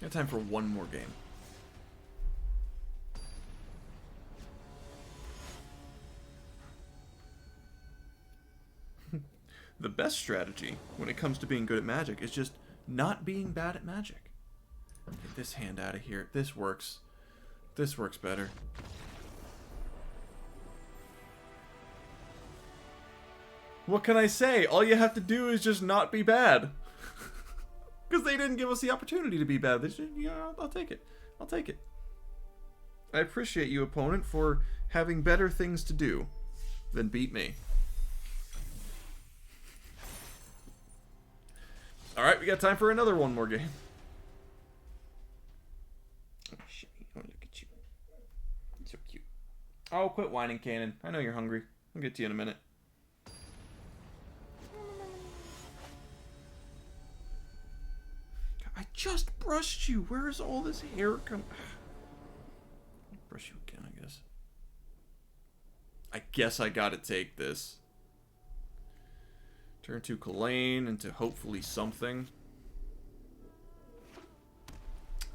Got time for one more game. The best strategy when it comes to being good at Magic is just not being bad at Magic. Get this hand out of here. This works. This works better. What can I say? All you have to do is just not be bad. Because they didn't give us the opportunity to be bad. They just, yeah, I'll take it. I'll take it. I appreciate you, opponent, for having better things to do than beat me. Alright, we got time for another one more game. Oh, shit. Oh, look at you. So cute. Oh, quit whining, Cannon. I know you're hungry. I'll get to you in a minute. I just brushed you. Where is all this hair come? Brush you again, I guess. I guess I gotta take this. Turn to Kalain into hopefully something.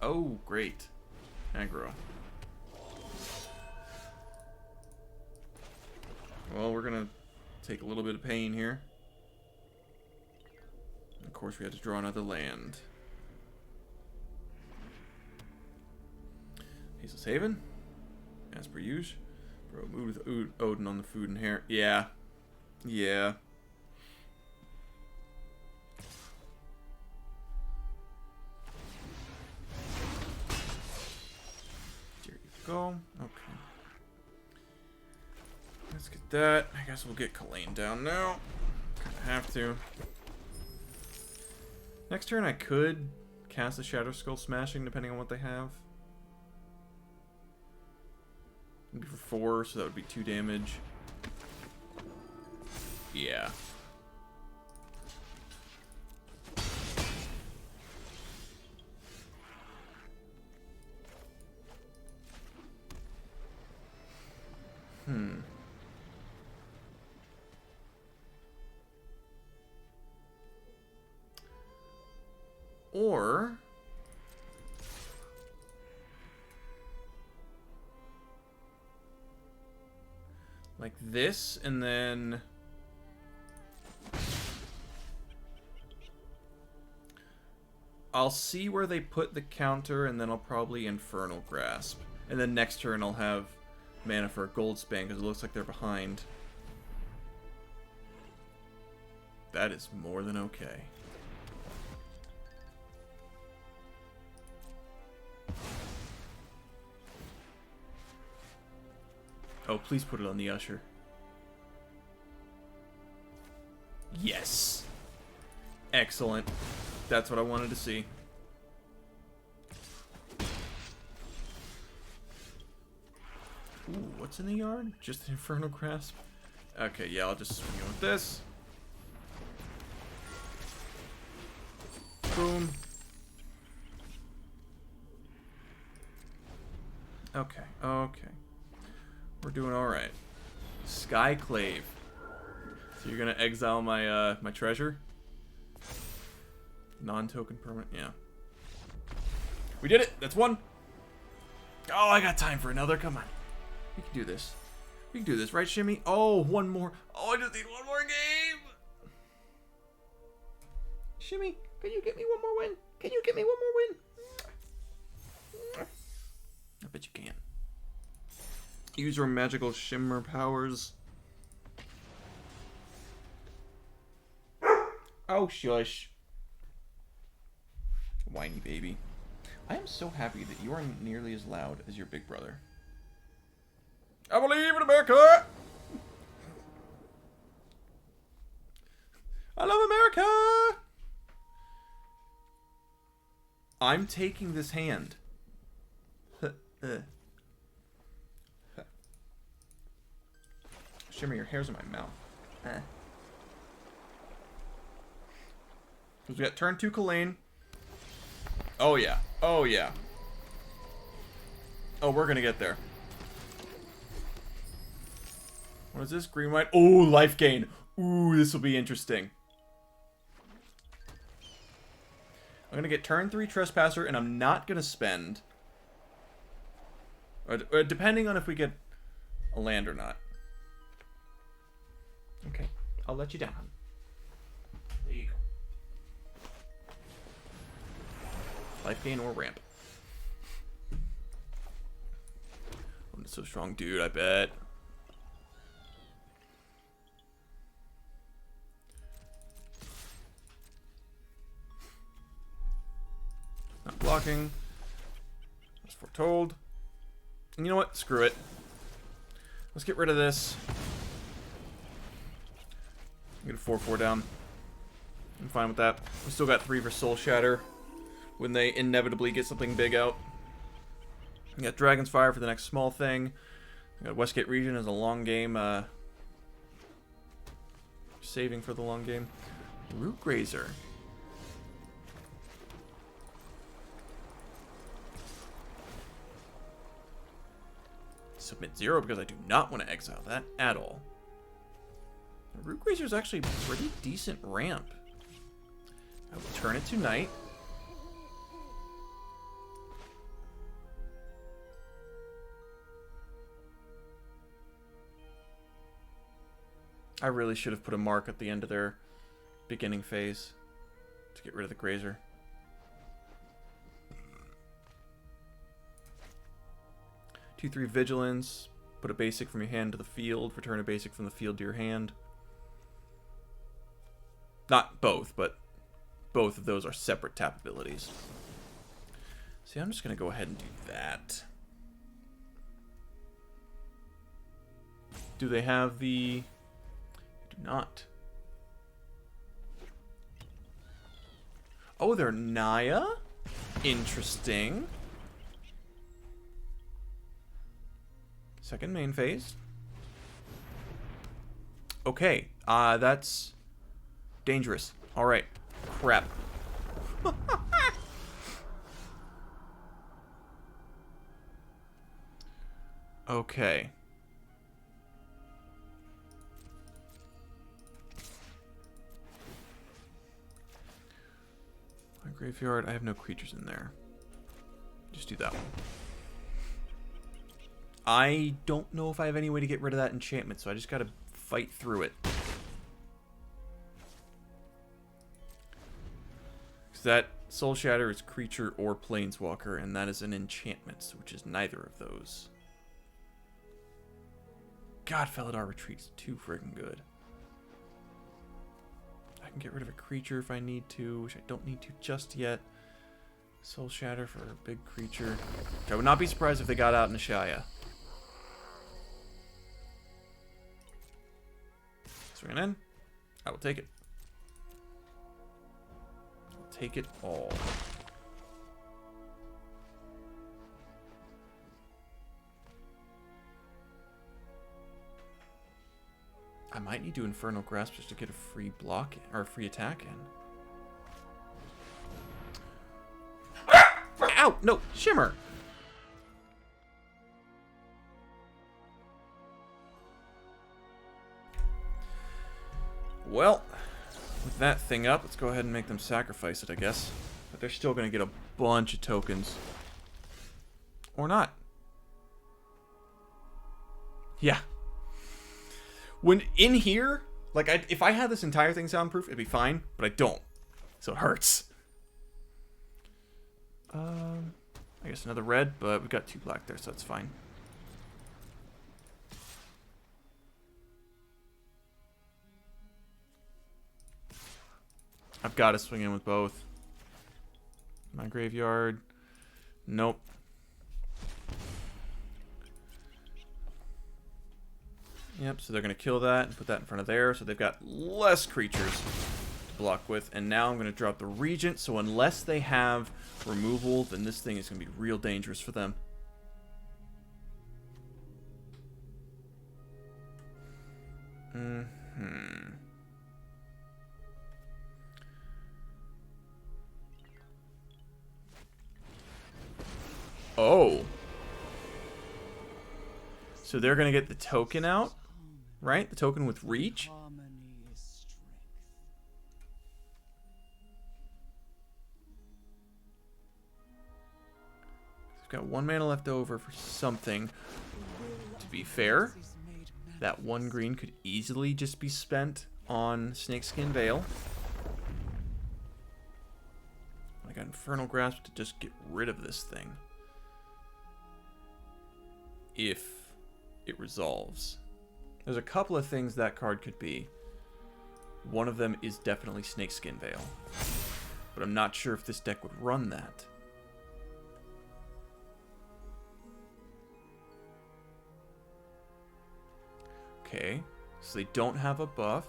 Oh, great. Aggro. Well, we're gonna take a little bit of pain here. And of course, we had to draw another land. Faceless Haven. As per usual. Bro, move with Odin on the food and hair. Yeah. Yeah. Dear go. Okay. Let's get that. I guess we'll get Kalain down now. Kind of have to. Next turn I could cast the Shatterskull Smashing depending on what they have. Maybe for 4, so that would be 2 damage. Yeah. Or like this, and then I'll see where they put the counter, and then I'll probably Infernal Grasp. And then next turn I'll have mana for a Goldspan, because it looks like they're behind. That is more than okay. Oh, please put it on the Usher. Yes! Excellent. That's what I wanted to see. Ooh, what's in the yard? Just an Infernal Grasp? Okay, yeah, I'll just swing it with this. Boom. Okay, okay. We're doing alright. Skyclave. So you're gonna exile my my treasure? Non-token permanent, yeah. We did it! That's 1! Oh, I got time for another, come on. We can do this. We can do this, right, Shimmy? Oh, 1 more. Oh, I just need 1 more game! Shimmy, can you get me 1 more win? Can you get me 1 more win? I bet you can. Use your magical shimmer powers. Oh, shush. Whiny baby. I am so happy that you are nearly as loud as your big brother. I believe in America! I love America! I'm taking this hand. Shimmer, your hair's in my mouth. Because we got turn 2 Kalain. Oh yeah. Oh yeah. Oh, we're gonna get there. What is this? Green white. Oh, life gain. Ooh, this will be interesting. I'm gonna get turn 3 Trespasser, and I'm not gonna spend. Or depending on if we get a land or not. Okay, I'll let you down. There you go. Life gain or ramp. I'm so strong, dude, I bet. Not blocking. As foretold. And you know what? Screw it. Let's get rid of this. Get a 4/4 down. I'm fine with that. We still got 3 for Soul Shatter when they inevitably get something big out. We got Dragon's Fire for the next small thing. We got Westgate Regent as a long game. Saving for the long game. Root Grazer. Submit 0 because I do not want to exile that at all. Root Grazer is actually a pretty decent ramp. I will turn it to night. I really should have put a mark at the end of their beginning phase to get rid of the Grazer. Two, 3 Vigilance. Put a basic from your hand to the field. Return a basic from the field to your hand. Not both, but both of those are separate tap abilities. See, I'm just going to go ahead and do that. Do they have the... They do not. Oh, they're Naya? Interesting. Second main phase. Okay, that's dangerous. Alright. Crap. Okay. My graveyard, I have no creatures in there. Just do that one. I don't know if I have any way to get rid of that enchantment, so I just gotta fight through it. Because that Soul Shatter is creature or planeswalker, and that is an enchantment, which is neither of those. God, Felidar Retreat's too friggin' good. I can get rid of a creature if I need to, which I don't need to just yet. Soul Shatter for a big creature. I would not be surprised if they got out in Ashaya. Swing in. I will take it. I'll take it all. I might need to Infernal Grasp just to get a free block or a free attack in. Ow! No! Shimmer! Well, with that thing up, let's go ahead and make them sacrifice it, I guess. But they're still going to get a bunch of tokens. Or not. Yeah. When in here, like, if I had this entire thing soundproof, it'd be fine, but I don't. So it hurts. I guess another red, but we've got 2 black there, so that's fine. I've got to swing in with both. My graveyard. Nope. Yep, so they're going to kill that and put that in front of there. So they've got less creatures to block with. And now I'm going to drop the Regent. So unless they have removal, then this thing is going to be real dangerous for them. Oh. So they're going to get the token out, right? The token with reach. They've got 1 mana left over for something. To be fair, that 1 green could easily just be spent on Snakeskin Veil. I got Infernal Grasp to just get rid of this thing. If it resolves. There's a couple of things that card could be. One of them is definitely Snakeskin Veil. But I'm not sure if this deck would run that. Okay, so they don't have a buff.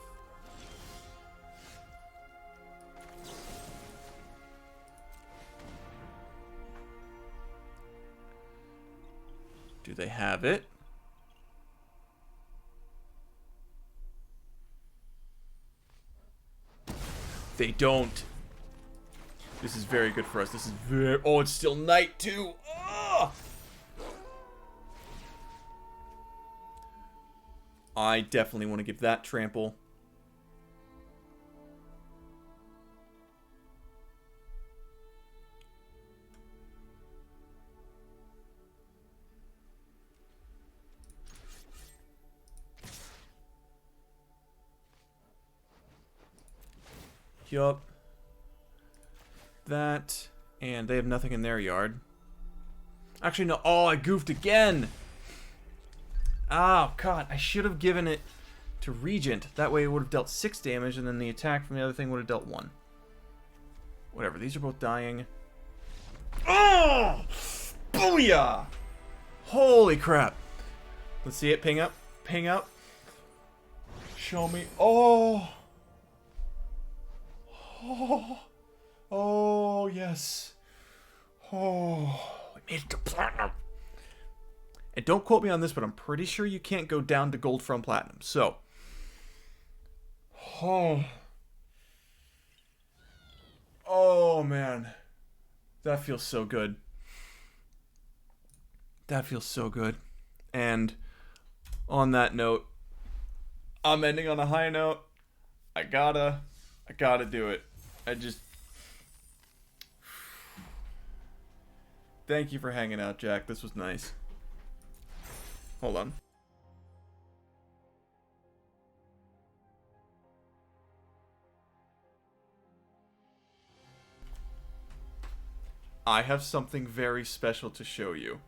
Do they have it? They don't. This is very good for us. This is very... Oh, it's still night too. Oh! I definitely want to give that trample. Yup. That. And they have nothing in their yard. Actually, no. Oh, I goofed again. Oh, God. I should have given it to Regent. That way it would have dealt 6 damage, and then the attack from the other thing would have dealt 1. Whatever. These are both dying. Oh! Booyah! Holy crap. Let's see it. Ping up. Ping up. show me. Oh. Oh. Oh, yes. Oh. We made it to platinum. And don't quote me on this, but I'm pretty sure you can't go down to gold from platinum. So. Oh. Oh, man. That feels so good. That feels so good. And on that note, I'm ending on a high note. I gotta do it. Thank you for hanging out, Jack. This was nice. Hold on. I have something very special to show you.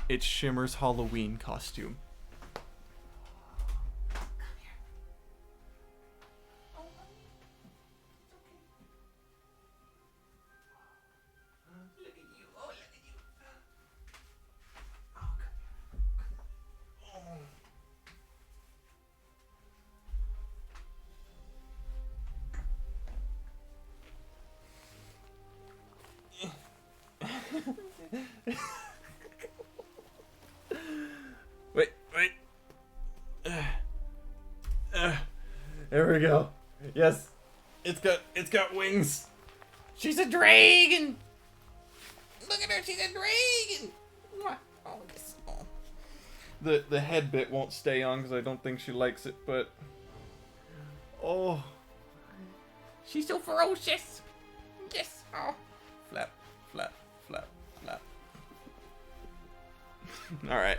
It's Shimmer's Halloween costume. Wait. There we go. Yes. It's got wings. She's a dragon. Look at her, she's a dragon. Oh, yes. Oh. The head bit won't stay on because I don't think she likes it, but oh. She's so ferocious. Yes. Oh. Flap, flap, flap, flap. All right.